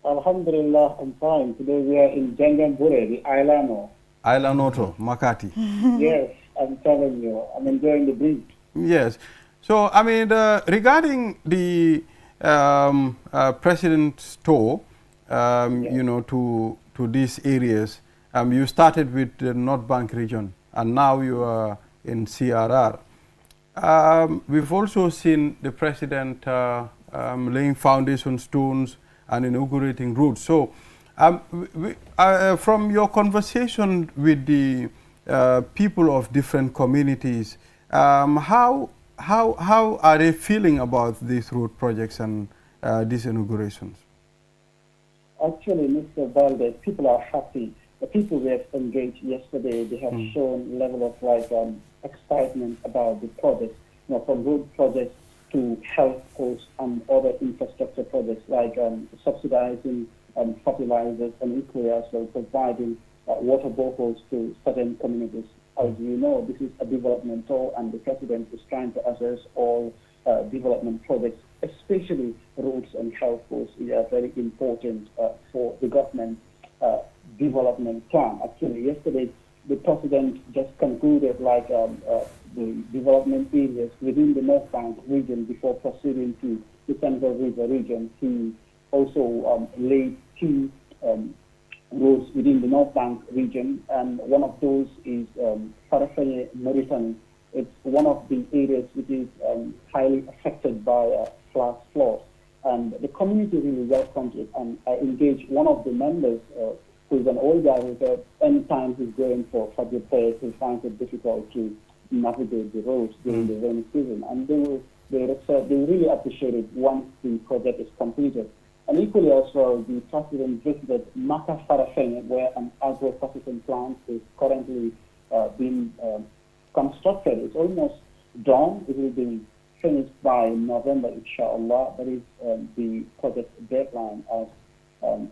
Alhamdulillah, I'm fine. Today we are in Jangambure, the island. Ailanoto, Makati. Yes, I'm telling you, I'm enjoying the breeze. Yes. So, I mean, regarding the President's tour, you know, to these areas, you started with the North Bank region, and now you are in CRR. We've also seen the President laying foundation stones and inaugurating roads. So, from your conversation with the people of different communities, how are they feeling about these road projects and these inaugurations? Actually, Mr. Balde, people are happy. The people we have engaged yesterday, they have shown level of excitement about the projects, you know, from road projects to health posts and other infrastructure projects like subsidizing fertilizers and equally as well providing water boreholes to certain communities. As you know, this is a development tool, and the President is trying to assess all development projects, especially roads and health posts. They are very important for the government development plan. Actually, yesterday the President just concluded the development areas within the North Bank region before proceeding to the Central River region. He also laid key roads within the North Bank region, and one of those is Farafenni Mauritania. It's one of the areas which is highly affected by flash floods, and the community really welcomed it. And I engaged one of the members, who is an old guy, who said anytime he's going for Fajr prayers, he finds it difficult to navigate the roads during the rainy season. And they really appreciated once the project is completed. And equally also, the President visited Maka Farafenni, where an agro-processing plant is currently being constructed. It's almost done. It will be finished by November, inshallah. That is the project deadline as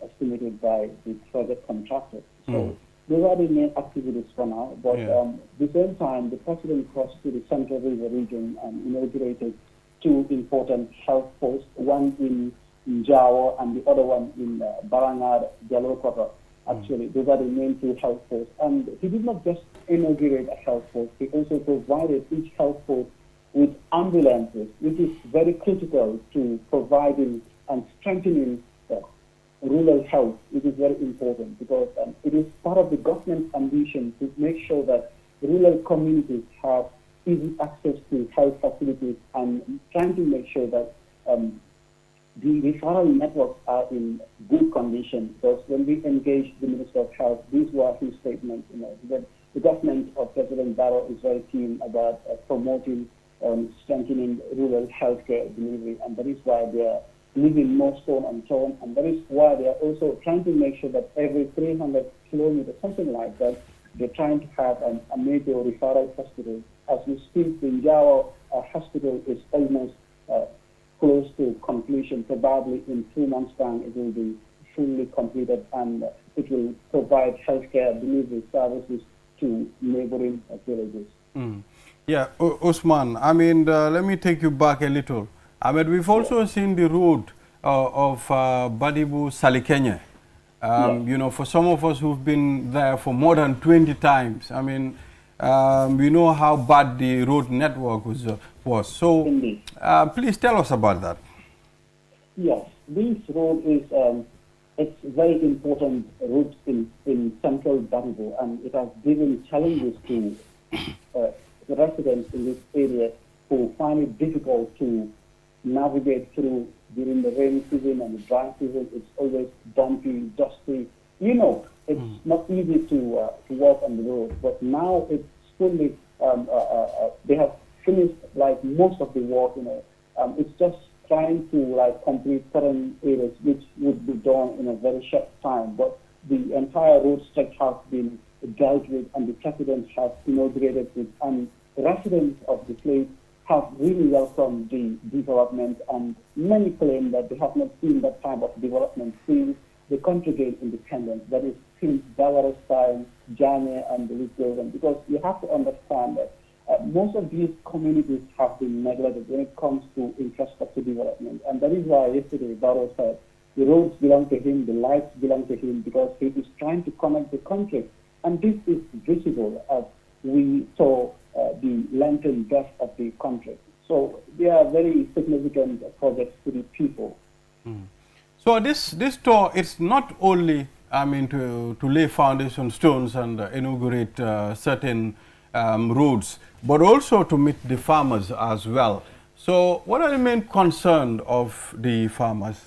estimated by the project contractor. So those are the main activities for now. But at the same time, the President crossed to the Central River region and inaugurated two important health posts, one in Jawa and the other one in Barangad, Jalokota. Actually, those are the main two health posts. And he did not just inaugurate a health post, he also provided each health post with ambulances, which is very critical to providing and strengthening rural health, which is very important because it is part of the government's ambition to make sure that rural communities have easy access to health facilities and trying to make sure that the referral networks are in good condition. Because when we engaged the Minister of Health, these were his statements, you know, that the government of President Barrow is very keen about promoting strengthening rural healthcare delivery, and that is why they are leaving more stone unturned, and that is why they are also trying to make sure that every 300 kilometers, something like that, They're trying to have a major referral hospital. As we speak, the Njao hospital is almost close to completion. Probably in 2 months' time, it will be fully completed, and it will provide healthcare delivery services to neighboring villages. Yeah, Usman, I mean, let me take you back a little. I mean, we've also seen the road of Badibu Salikenye. You know, for some of us who've been there for more than 20 times, I mean, we know how bad the road network was. So, please tell us about that. Yes, this road is it's very important route in central Badibu, and it has given challenges to the residents in this area who find it difficult to navigate through during the rainy season and the dry season. It's always bumpy, dusty. You know, it's not easy to walk on the road, but now it's fully, they have finished like most of the work, you know. It's just trying to like complete certain areas which would be done in a very short time, but the entire road stretch has been dealt with and the president has inaugurated it, and the residents of the place have really welcomed the development, and many claim that they have not seen that type of development since the country gained independence, that is since Bavaro's time, Jane and the list goes on, because you have to understand that most of these communities have been neglected when it comes to infrastructure development, and that is why yesterday Barrow said the roads belong to him, the lights belong to him, because he is trying to connect the country, and this is visible as we saw the length and depth of the country. So they are very significant projects to the people. So this tour, it's not only, I mean, to lay foundation stones and inaugurate certain roads, but also to meet the farmers as well. So what are the main concerns of the farmers?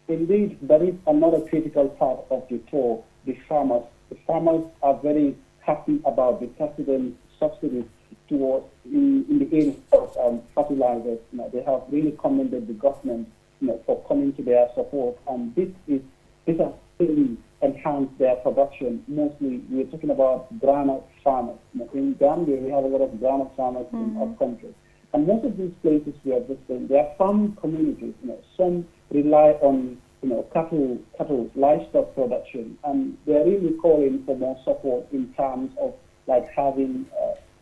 Indeed, that is another critical part of the tour, the farmers. The farmers are very happy about the president's subsidies towards in the area of fertilizers. You know, they have really commended the government, you know, for coming to their support, and this has really enhanced their production. Mostly, we're talking about granite farmers. You know, in Gambia, we have a lot of granite farmers in our country, and most of these places we are visiting, they are farming communities. You know, some rely on cattle, livestock production, and they're really calling for more support in terms of like having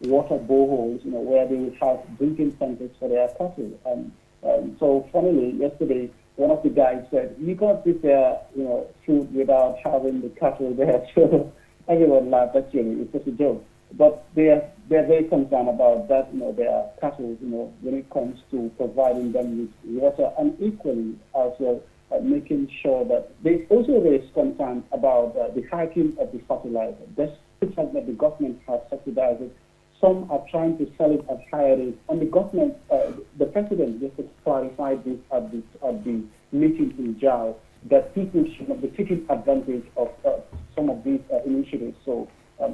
water boreholes, you know, where they would have drinking centers for their cattle. And so, funnily, yesterday, one of the guys said, "You can't prepare, you know, food without having the cattle there." So everyone laughed. Actually, it's just a joke. But they're very concerned about that, you know, their cattle, you know, when it comes to providing them with water, and equally as well, making sure that they also raise concerns about the hiking of the fertilizer. Despite the fact that the government has subsidized it, some are trying to sell it at higher rates. And the government, the president just clarified this at the meeting in Jao, that people should not be taking advantage of some of these initiatives. So,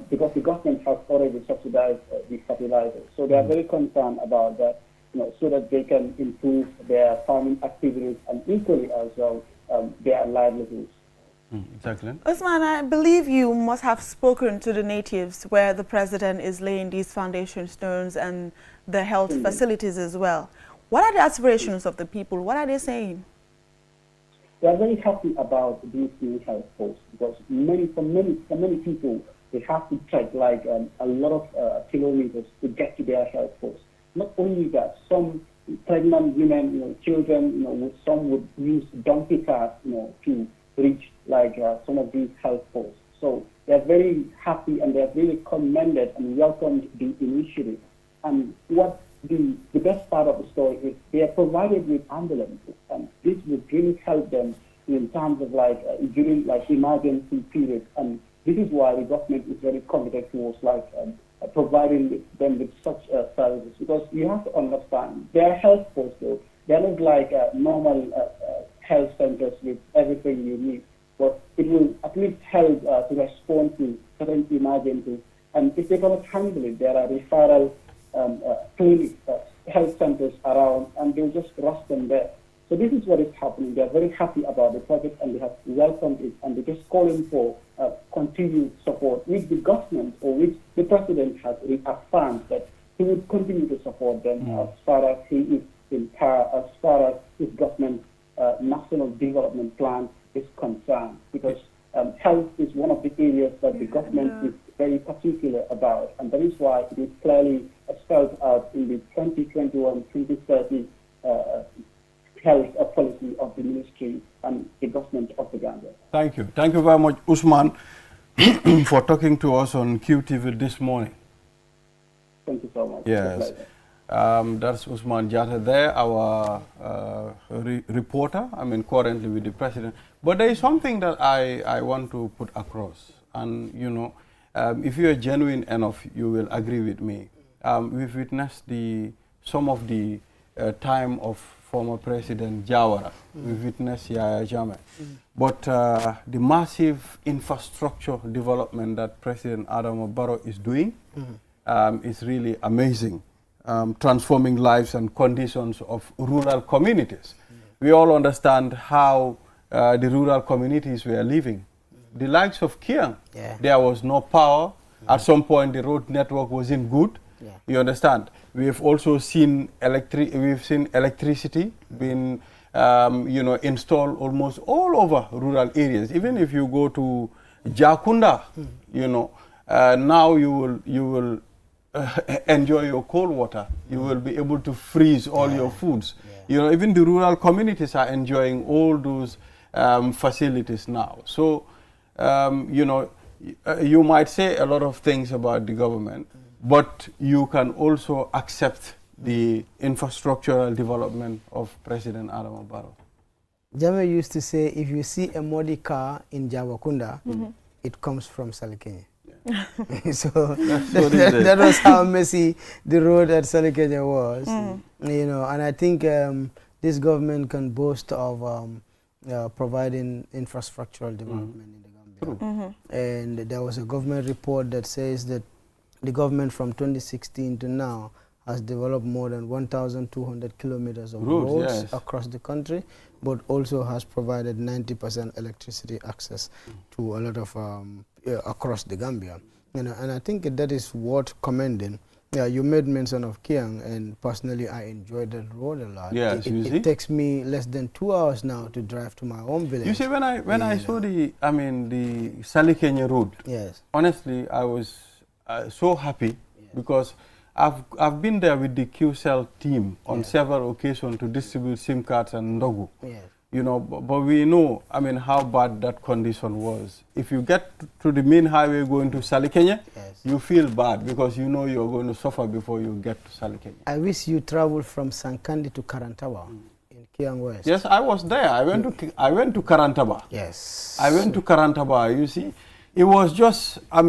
because the government has already subsidized the fertilizer, so they are very concerned about that. You know, so that they can improve their farming activities and equally as well their livelihoods. Exactly. Usman, I believe you must have spoken to the natives where the president is laying these foundation stones and the health facilities as well. What are the aspirations of the people? What are they saying? They are very happy about these new health posts, because for many people, they have to trek like a lot of kilometers to get to their health posts. Not only that, some pregnant women, you know, children, you know, some would use donkey carts, you know, to reach like some of these health posts. So they're very happy and they're really commended and welcomed the initiative. And what the best part of the story is they are provided with ambulances, and this would really help them in terms of like during like emergency periods. And this is why the government is very committed towards like providing them with such services, because you have to understand their health posts, though, they're not like normal health centers with everything you need, but it will at least help to respond to certain emergencies. And if they cannot handle it, there are referral clinics, health centers around, and they'll just rush them there. So this is what is happening. They are very happy about the project and they have welcomed it, and they're just calling for continued support, which the government or which the president has reaffirmed that he would continue to support them as far as he is in power, as far as his government national development plan is concerned, because health is one of the areas that the government is very particular about, and that is why it is clearly spelled out in the 2021-2030 health policy of the ministry and the government of the Gambia. Thank you. Thank you very much, Usman, for talking to us on QTV this morning. Thank you so much. Yes. That's Usman Jata there, our reporter, currently with the president. But there is something that I want to put across. And, if you are genuine enough, you will agree with me. We've witnessed some of the time of former President Jawara. We've witnessed Yahya Jammeh. But the massive infrastructure development that President Adama Barrow is doing is really amazing. Transforming lives and conditions of rural communities. We all understand how the rural communities were living. The likes of Kiang, there was no power. At some point, the road network wasn't good. You understand? We have also seen electricity being installed almost all over rural areas. Even if you go to Jakunda, now you will enjoy your cold water. You will be able to freeze all your foods. Even the rural communities are enjoying all those facilities now. So, you might say a lot of things about the government, but you can also accept the infrastructural development of President Adama Barrow. Jammeh used to say, if you see a muddy car in Jawakunda, it comes from Salikeñe. So that was how messy the road at Salikeñe was. And I think this government can boast of providing infrastructural development in the Gambia. And there was a government report that says that the government from 2016 to now has developed more than 1,200 kilometers of roads across the country, but also has provided 90% electricity access to a lot of across the Gambia. And I think that is worth commending. Yeah, you made mention of Kiang, and personally I enjoyed that road a lot. Yes, it takes me less than 2 hours now to drive to my home village. You see, when I saw the Salikeñe road, honestly, I was so happy because I've been there with the QCell team on several occasions to distribute SIM cards and Ndogu. But we know, how bad that condition was. If you get to the main highway going to Salikeñe, you feel bad because you know you're going to suffer before you get to Salikeñe. I wish you traveled from Sankandi to Karantawa in Kiang West. Yes, I was there. I went to Karantaba. Yes. I went to Karantaba. You see, it was just, a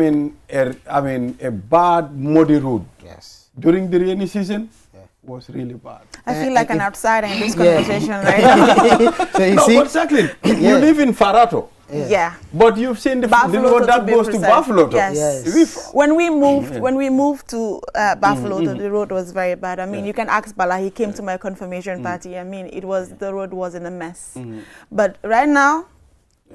bad, muddy road. Yes. During the rainy season, was really bad. I feel like an outsider in this conversation right now. So you see? Exactly. You live in Farato. Yeah. But you've seen the road that goes to Buffalo. Yes. When we moved to Buffalo, the road was very bad. You can ask Bala. He came to my confirmation party. The road was in a mess. But right now,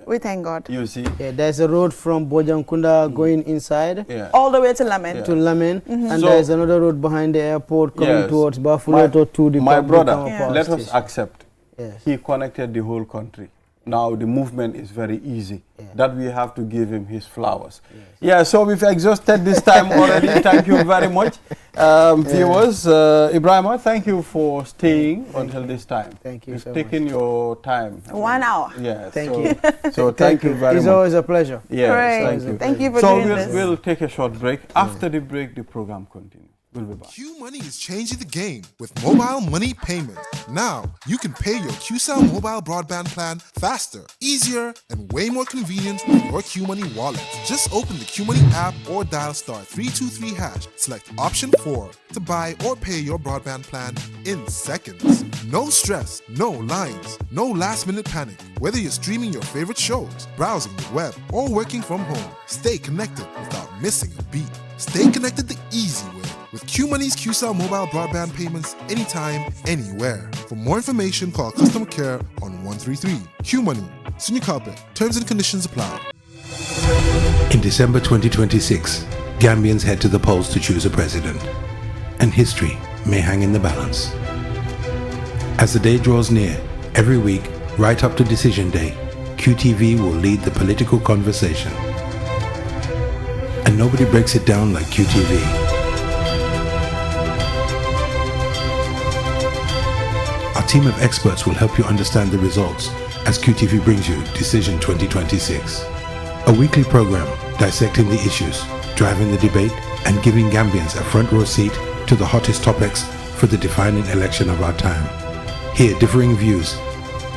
we thank God. You see? There's a road from Bojankunda going inside. All the way to Lamen. To Lamen. And so there's another road behind the airport coming towards Buffalo to the My brother, let us accept. He connected the whole country. Now the movement is very easy. That we have to give him his flowers. So we've exhausted this time already. Thank you very much. Viewers, Ibrahima, thank you for staying until this time. Thank you. You've taken your time. 1 hour. Thank you. So thank you very much. It's always a pleasure. Yes, thank you for doing this. So we'll take a short break. After the break, the program continues. We'll be back. Q Money is changing the game with mobile money payment. Now, you can pay your QCell mobile broadband plan faster, easier, and way more convenient with your Q Money wallet. Just open the Q Money app or dial *323#. Select option 4 to buy or pay your broadband plan in seconds. No stress, no lines, no last-minute panic. Whether you're streaming your favorite shows, browsing the web, or working from home, stay connected without missing a beat. Stay connected the easy way. with QMoney's QCell mobile broadband payments anytime, anywhere. For more information, call customer care on 133. QMoney, Senior Carpet. Terms and conditions apply. In December 2026, Gambians head to the polls to choose a president, and history may hang in the balance. As the day draws near, every week, right up to Decision Day, QTV will lead the political conversation. And nobody breaks it down like QTV. Our team of experts will help you understand the results as QTV brings you Decision 2026. A weekly program dissecting the issues, driving the debate, and giving Gambians a front row seat to the hottest topics for the defining election of our time. Hear differing views,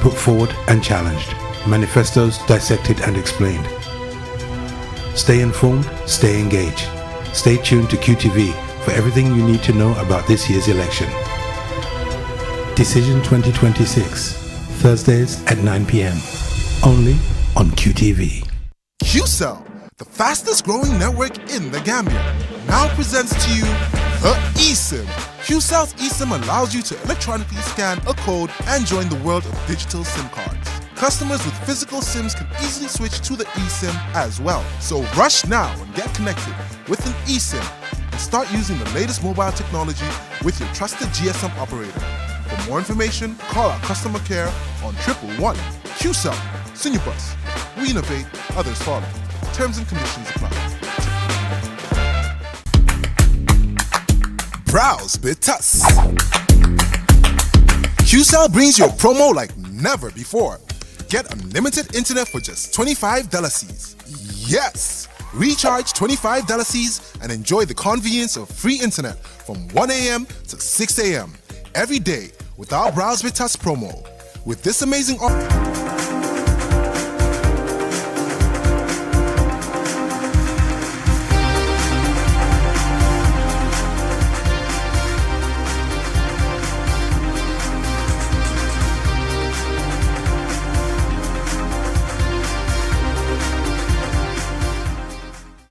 put forward and challenged, manifestos dissected and explained. Stay informed, stay engaged. Stay tuned to QTV for everything you need to know about this year's election. Decision 2026, Thursdays at 9 p.m. Only on QTV. QCell, the fastest growing network in the Gambia, now presents to you the eSIM. QCell's eSIM allows you to electronically scan a code and join the world of digital SIM cards. Customers with physical SIMs can easily switch to the eSIM as well. So rush now and get connected with an eSIM and start using the latest mobile technology with your trusted GSM operator. For more information, call our customer care on 111. QCell, Senior Bus. We innovate, others follow. Terms and conditions apply. Browse Bitus. QCell brings you a promo like never before. Get unlimited internet for just $25. Yes! Recharge $25 and enjoy the convenience of free internet from 1 a.m. to 6 a.m. every day with our Browse Bitus promo. With this amazing offer,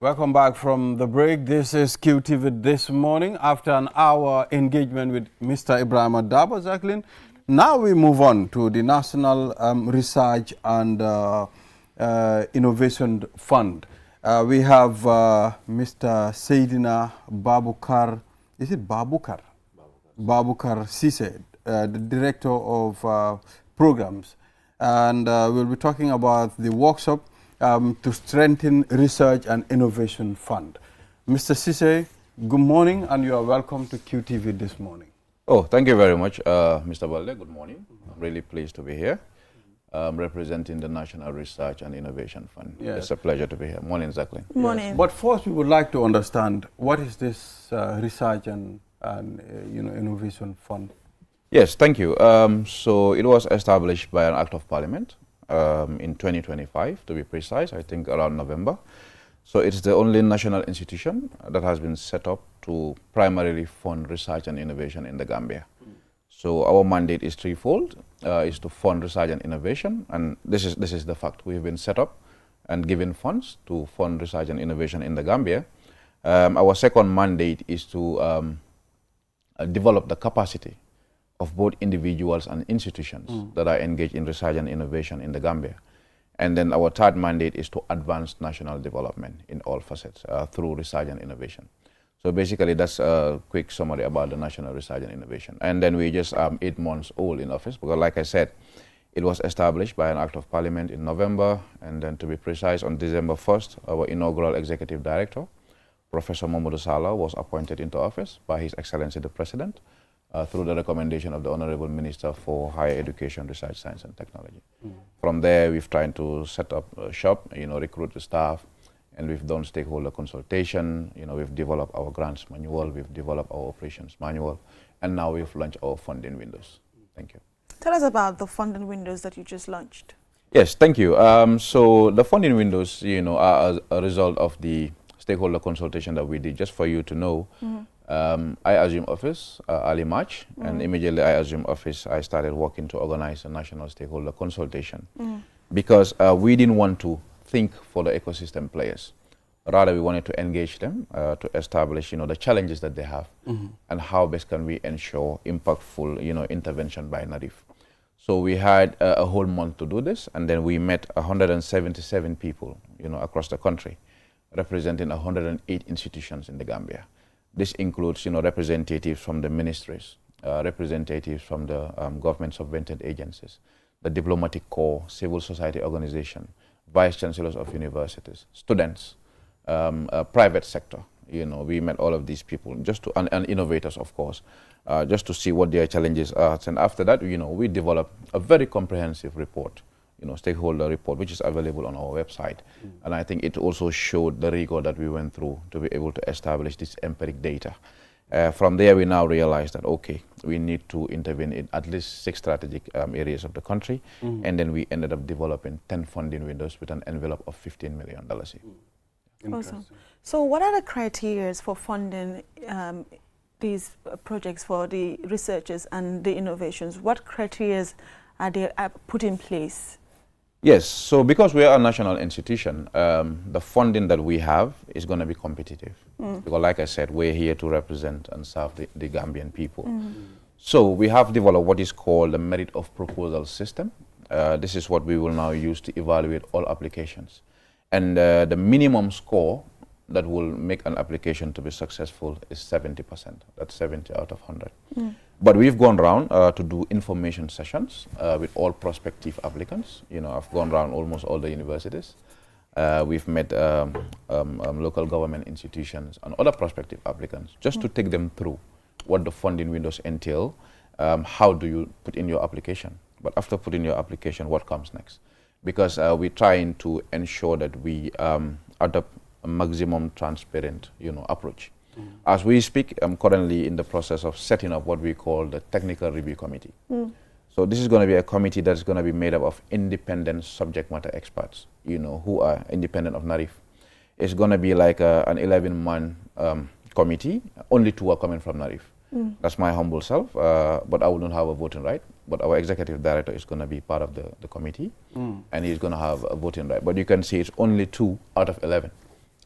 Welcome back from the break. This is QTV This Morning. After an hour engagement with Mr. Ibrahim Adabo, Jacqueline, now we move on to the National Research and Innovation Fund. We have Mr. Seydina Babukar. Is it Babukar? Babukar Sise, the Director of Programs. And we'll be talking about the workshop to strengthen Research and Innovation Fund. Mr. Sise, good morning, and you are welcome to QTV This Morning. Oh, thank you very much, Mr. Balde. Good morning. I'm really pleased to be here, representing the National Research and Innovation Fund. Yes. It's a pleasure to be here. Morning, Jacqueline. Morning. Yes. But first, we would like to understand what is this Research and Innovation Fund? Yes, thank you. So it was established by an Act of Parliament in 2025, to be precise, I think around November. So it's the only national institution that has been set up to primarily fund research and innovation in the Gambia. So our mandate is threefold, is to fund research and innovation, and this is the fact. We've been set up and given funds to fund research and innovation in the Gambia. Our second mandate is to develop the capacity of both individuals and institutions that are engaged in research and innovation in the Gambia. And then our third mandate is to advance national development in all facets through research and innovation. So basically that's a quick summary about the National Research and Innovation. And then we're just 8 months old in office because, like I said, it was established by an Act of Parliament in November, and then to be precise, on December 1st, our inaugural Executive Director, Professor Mamadou Sallah, was appointed into office by His Excellency the President, through the recommendation of the Honorable Minister for Higher Education, Research, Science and Technology. From there, we've tried to set up a shop, recruit the staff, and we've done stakeholder consultation. We've developed our grants manual, we've developed our operations manual, and now we've launched our funding windows. Thank you. Tell us about the funding windows that you just launched. Yes, thank you. So the funding windows, are a result of the stakeholder consultation that we did. Just for you to know, I assumed office early March, and immediately I assumed office, I started working to organize a national stakeholder consultation because we didn't want to think for the ecosystem players. Rather, we wanted to engage them to establish, the challenges that they have and how best can we ensure impactful, intervention by NARIF. So we had a whole month to do this, and then we met 177 people, across the country, representing 108 institutions in the Gambia. This includes, representatives from the ministries, representatives from the government subvented agencies, the diplomatic corps, civil society organization, vice chancellors of universities, students, private sector. We met all of these people and innovators, of course, just to see what their challenges are. And after that, we developed a very comprehensive report, stakeholder report, which is available on our website. And I think it also showed the rigor that we went through to be able to establish this empiric data. From there, we now realize that, okay, we need to intervene in at least 6 strategic areas of the country. And then we ended up developing 10 funding windows with an envelope of $15 million. Awesome. So what are the criteria for funding these projects for the researchers and the innovations? What criteria are they put in place? Yes, so because we are a national institution, the funding that we have is going to be competitive. Because like I said, we're here to represent and serve the Gambian people. So we have developed what is called the merit of proposal system. This is what we will now use to evaluate all applications. And the minimum score that will make an application to be successful is 70%. That's 70 out of 100. But we've gone around to do information sessions with all prospective applicants. I've gone around almost all the universities. We've met local government institutions and other prospective applicants just to take them through what the funding windows entail. How do you put in your application? But after putting your application, what comes next? Because we're trying to ensure that we adopt a maximum transparent, approach. As we speak, I'm currently in the process of setting up what we call the Technical Review Committee. So this is going to be a committee that's going to be made up of independent subject matter experts, who are independent of NARIF. It's going to be like an 11-man committee. Only 2 are coming from NARIF. That's my humble self, but I wouldn't have a voting right. But our executive director is going to be part of the committee, and he's going to have a voting right. But you can see it's only 2 out of 11.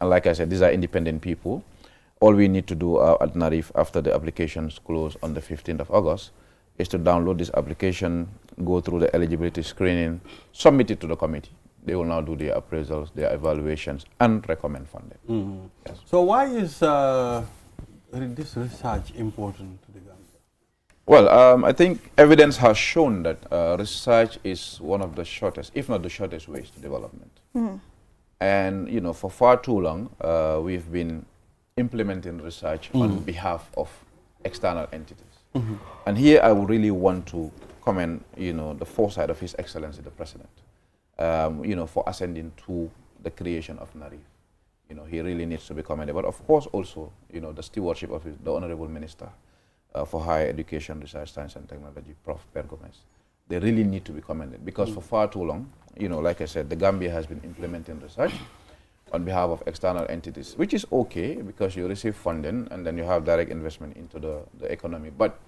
And like I said, these are independent people. All we need to do at NARIF after the applications close on the 15th of August is to download this application, go through the eligibility screening, submit it to the committee. They will now do their appraisals, their evaluations, and recommend funding. Yes. So why is this research important to the Gambia? Well, I think evidence has shown that research is one of the shortest, if not the shortest ways to development. And, for far too long, we've been implementing research on behalf of external entities. And here I would really want to commend, the foresight of His Excellency the President, for ascending to the creation of NARIF. He really needs to be commended. But of course also, the stewardship of the Honorable Minister for Higher Education, Research, Science and Technology, Prof. Per Gomez. They really need to be commended because for far too long, like I said, the Gambia has been implementing research on behalf of external entities, which is okay because you receive funding and then you have direct investment into the economy. But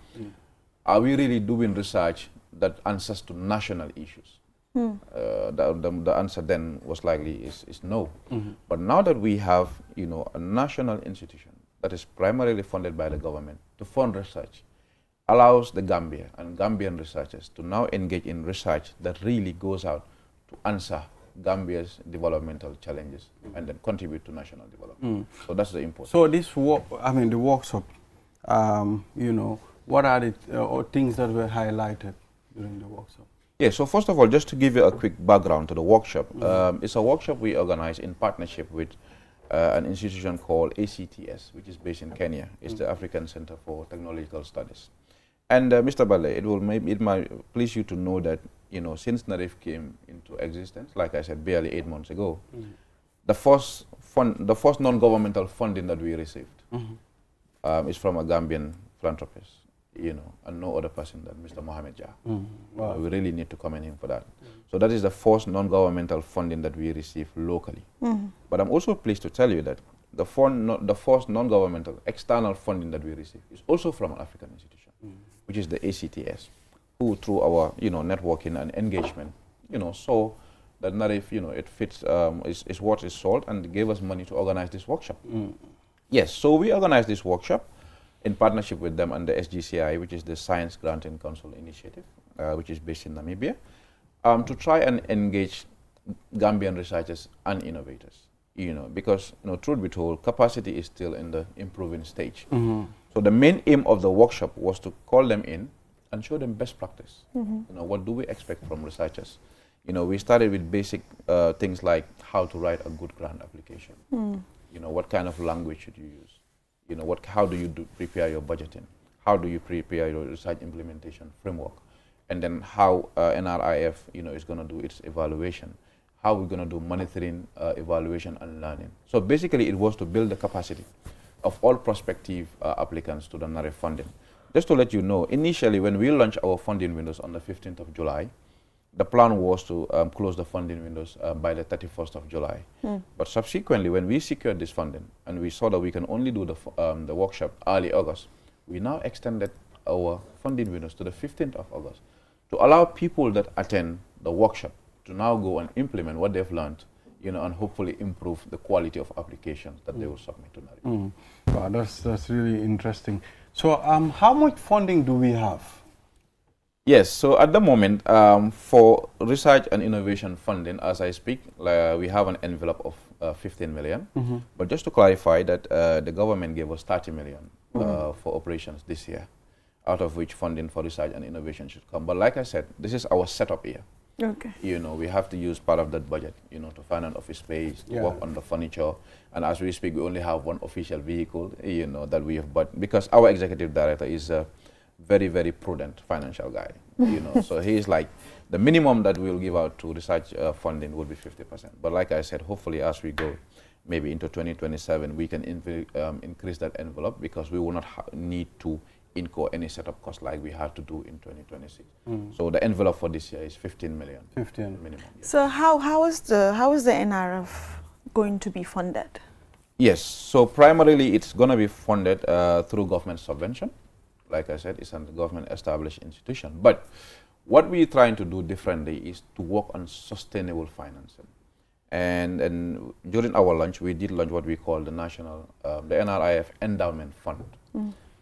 are we really doing research that answers to national issues? The answer then was likely is no. But now that we have, a national institution that is primarily funded by the government to fund research, allows the Gambia and Gambian researchers to now engage in research that really goes out to answer Gambia's developmental challenges and then contribute to national development. So that's the important. So this the workshop, what are the things that were highlighted during the workshop? Yeah, so first of all, just to give you a quick background to the workshop, it's a workshop we organize in partnership with an institution called ACTS, which is based in Kenya. It's the African Center for Technological Studies. And Mr. Balde, it might please you to know that, since NARIF came into existence, like I said, barely 8 months ago, the first non-governmental funding that we received is from a Gambian philanthropist, and no other person than Mr. Mohamed Jah. Wow. We really need to commend him for that. So that is the first non-governmental funding that we receive locally. But I'm also pleased to tell you that the first non-governmental external funding that we receive is also from an African institution, which is the ACTS, who through our networking and engagement, saw that narrative, it fits, is what is sold, and gave us money to organize this workshop. Yes, so we organized this workshop in partnership with them and the SGCI, which is the Science Granting Council Initiative, which is based in Namibia, to try and engage Gambian researchers and innovators. Because truth be told, capacity is still in the improving stage. So the main aim of the workshop was to call them in and show them best practice. What do we expect from researchers? We started with basic things like how to write a good grant application. What kind of language should you use? How do you prepare your budgeting? How do you prepare your research implementation framework? And then how NRIF, is going to do its evaluation. How we're going to do monitoring, evaluation, and learning. So basically, it was to build the capacity of all prospective applicants to the NAREF funding. Just to let you know, initially, when we launched our funding windows on the 15th of July, the plan was to close the funding windows by the 31st of July. But subsequently, when we secured this funding and we saw that we can only do the workshop early August, we now extended our funding windows to the 15th of August to allow people that attend the workshop to now go and implement what they've learned, and hopefully improve the quality of applications that they will submit to NAREF. Wow, that's really interesting. So how much funding do we have? Yes, so at the moment, for research and innovation funding, as I speak, we have an envelope of 15 million. But just to clarify that the government gave us 30 million for operations this year, out of which funding for research and innovation should come. But like I said, this is our setup year. Okay. We have to use part of that budget, to find an office space, to work on the furniture. And as we speak, we only have one official vehicle, that we have bought, because our executive director is a very, very prudent financial guy, So he is like, the minimum that we'll give out to research funding will be 50%. But like I said, hopefully as we go maybe into 2027, we can increase that envelope, because we will not need to incur any setup cost like we have to do in 2026. So the envelope for this year is 15 million. 15 minimum. Yes. So how is the NRF going to be funded? Yes, so primarily it's going to be funded through government subvention. Like I said, it's a government established institution. But what we're trying to do differently is to work on sustainable financing. And during our launch, we did launch what we call the the NRIF Endowment Fund.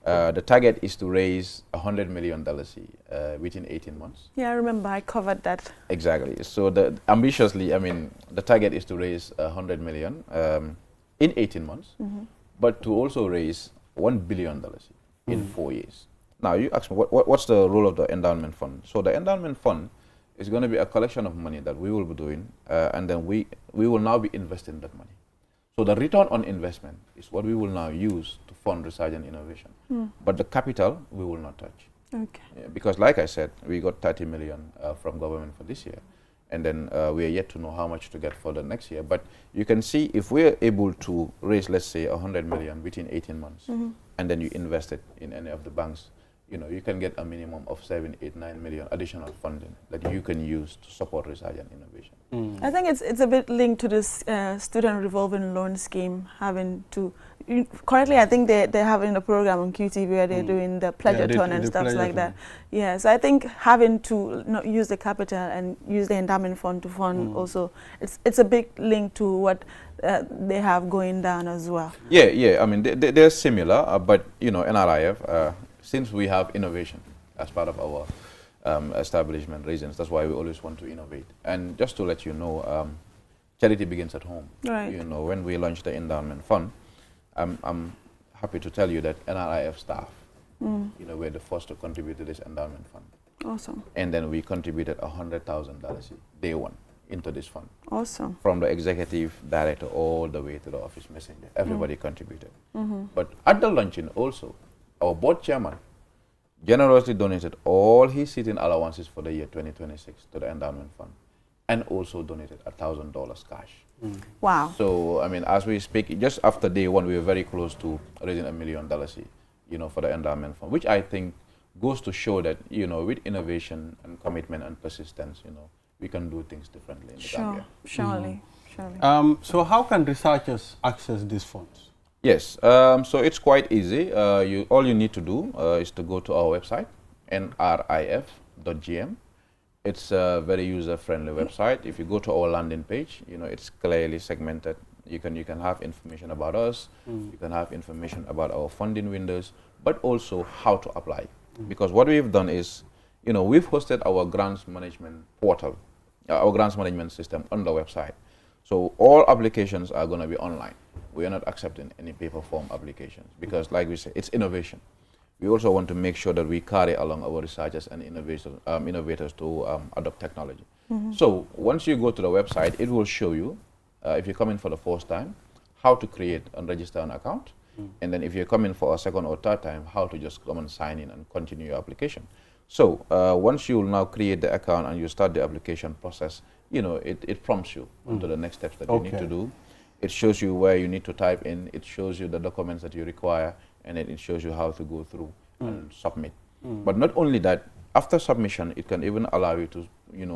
The target is to raise $100 million within 18 months. Yeah, I remember I covered that. Exactly. So ambitiously, the target is to raise $100 million in 18 months, but to also raise $1 billion in 4 years. Now, you ask me, what's the role of the endowment fund? So the endowment fund is going to be a collection of money that we will be doing, and then we will now be investing that money. So the return on investment is what we will now use to fund research and innovation. But the capital, we will not touch. Okay. Because like I said, we got 30 million from government for this year. And then we are yet to know how much to get for the next year. But you can see if we're able to raise, let's say, 100 million within 18 months, and then you invest it in any of the banks, you can get a minimum of 7, 8, 9 million additional funding that you can use to support research and innovation. I think it's a bit linked to this student revolving loan scheme having to, currently I think they're having a program on QTV where they're doing the pledge-a-thon and stuff like that. Yeah, so I think having to not use the capital and use the endowment fund to fund also, it's a big link to what they have going down as well. Yeah, they're similar, but NRIF, since we have innovation as part of our establishment reasons, that's why we always want to innovate. And just to let you know, charity begins at home. Right. When we launched the endowment fund, I'm happy to tell you that NRIF staff, were the first to contribute to this endowment fund. Awesome. And then we contributed $100,000 day one into this fund. Awesome. From the executive director all the way to the office messenger, everybody contributed. But at the launching also, our board chairman generously donated all his sitting allowances for the year 2026 to the endowment fund, and also donated $1,000 cash. Wow. So, as we speak, just after day one, we were very close to raising $1 million, for the endowment fund, which I think goes to show that, with innovation and commitment and persistence, we can do things differently in the Gambia. Surely. So how can researchers access these funds? Yes, so it's quite easy. All you need to do is to go to our website, nrif.gm. It's a very user-friendly website. If you go to our landing page, it's clearly segmented. You can have information about us. You can have information about our funding windows, but also how to apply. Because what we've done is, we've hosted our grants management portal, our grants management system on the website. So all applications are going to be online. We are not accepting any paper form applications because, like we say, it's innovation. We also want to make sure that we carry along our researchers and innovators to adopt technology. So once you go to the website, it will show you, if you're coming for the first time, how to create and register an account. And then if you're coming for a second or third time, how to just come and sign in and continue your application. So once you now create the account and you start the application process, it prompts you to the next steps that you need to do. It shows you where you need to type in. It shows you the documents that you require, and then it shows you how to go through and submit. But not only that, after submission, it can even allow you to,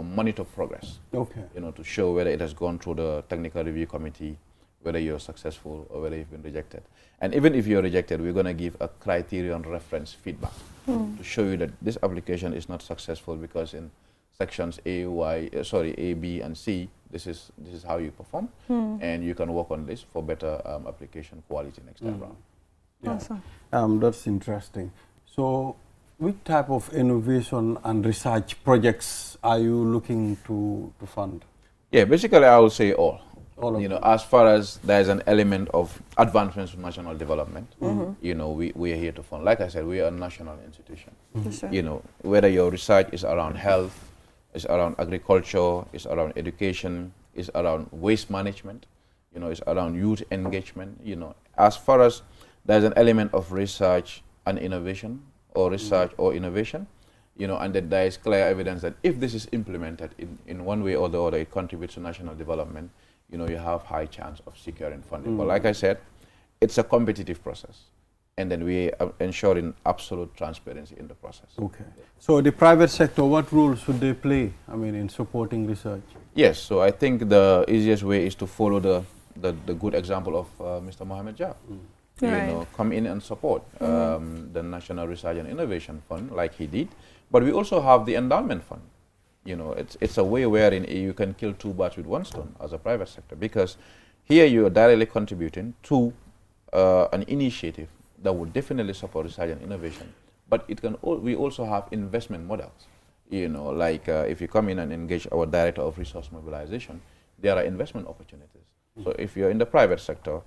monitor progress. To show whether it has gone through the technical review committee, whether you're successful or whether you've been rejected. And even if you're rejected, we're going to give a criterion reference feedback to show you that this application is not successful because in sections A, B, and C, this is how you perform, and you can work on this for better application quality next time around. Awesome. That's interesting. So, which type of innovation and research projects are you looking to fund? Yeah, basically, I would say all. All as far as there's an element of advancements for national development, we are here to fund. Like I said, we are a national institution. Whether your research is around health, is around agriculture, is around education, is around waste management, is around youth engagement, as far as there's an element of research and innovation, or research or innovation, and that there is clear evidence that if this is implemented in one way or the other, it contributes to national development, you have high chance of securing funding. But like I said, it's a competitive process. And then we are ensuring absolute transparency in the process. Okay. So the private sector, what role should they play, in supporting research? Yes, so I think the easiest way is to follow the good example of Mr. Mohamed Jah. Come in and support the National Research and Innovation Fund like he did. But we also have the endowment fund. It's a way wherein you can kill two birds with one stone as a private sector, because here you are directly contributing to an initiative that would definitely support research and innovation. But we also have investment models. Like if you come in and engage our Director of Resource Mobilization, there are investment opportunities. So if you're in the private sector,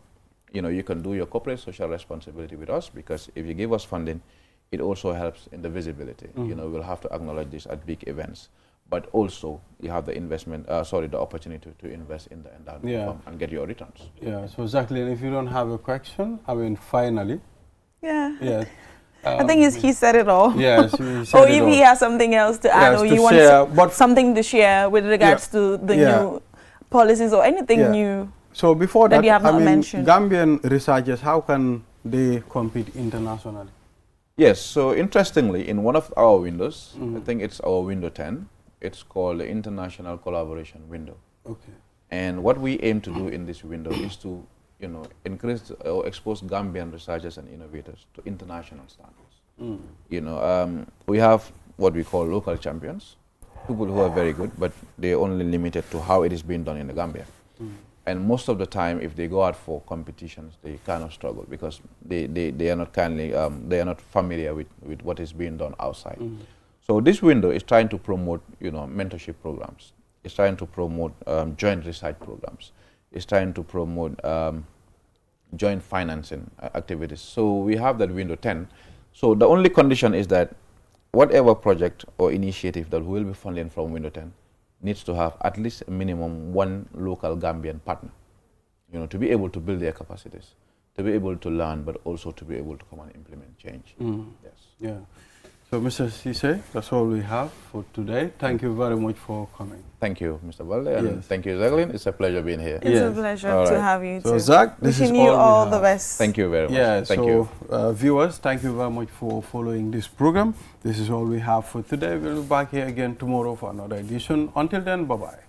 you can do your corporate social responsibility with us, because if you give us funding, it also helps in the visibility. We'll have to acknowledge this at big events. But also, you have the the opportunity to invest in the endowment fund and get your returns. Yeah, so Jacqueline, if you don't have a question, finally. Yeah. Yes. I think he said it all. Yes, he said or it if all. he has something else to add, or you want something to share with regards to the new policies or anything new. So before that, you have not mentioned. Gambian researchers, how can they compete internationally? Yes, so interestingly, in one of our windows, I think it's our window 10, it's called the International Collaboration Window. Okay. And what we aim to do in this window is to, increase or expose Gambian researchers and innovators to international standards. We have what we call local champions, people who are very good, but they're only limited to how it is being done in the Gambia. And most of the time, if they go out for competitions, they kind of struggle because they are not they are not familiar with what is being done outside. So this window is trying to promote, mentorship programs. It's trying to promote joint research programs. It's trying to promote joint financing activities. So we have that window 10. So the only condition is that whatever project or initiative that we will be funding from window 10 needs to have at least a minimum one local Gambian partner, to be able to build their capacities, to be able to learn, but also to be able to come and implement change. Yes. Yeah. So, Mr. Cisse, that's all we have for today. Thank you very much for coming. Thank you, Mr. Balde, and thank you, Jacqueline. It's a pleasure being here. It's a pleasure to have you too. So, Zach, this is wishing you all the best. Thank you very much. Yeah, thank you. Viewers, thank you very much for following this program. This is all we have for today. We'll be back here again tomorrow for another edition. Until then, bye-bye.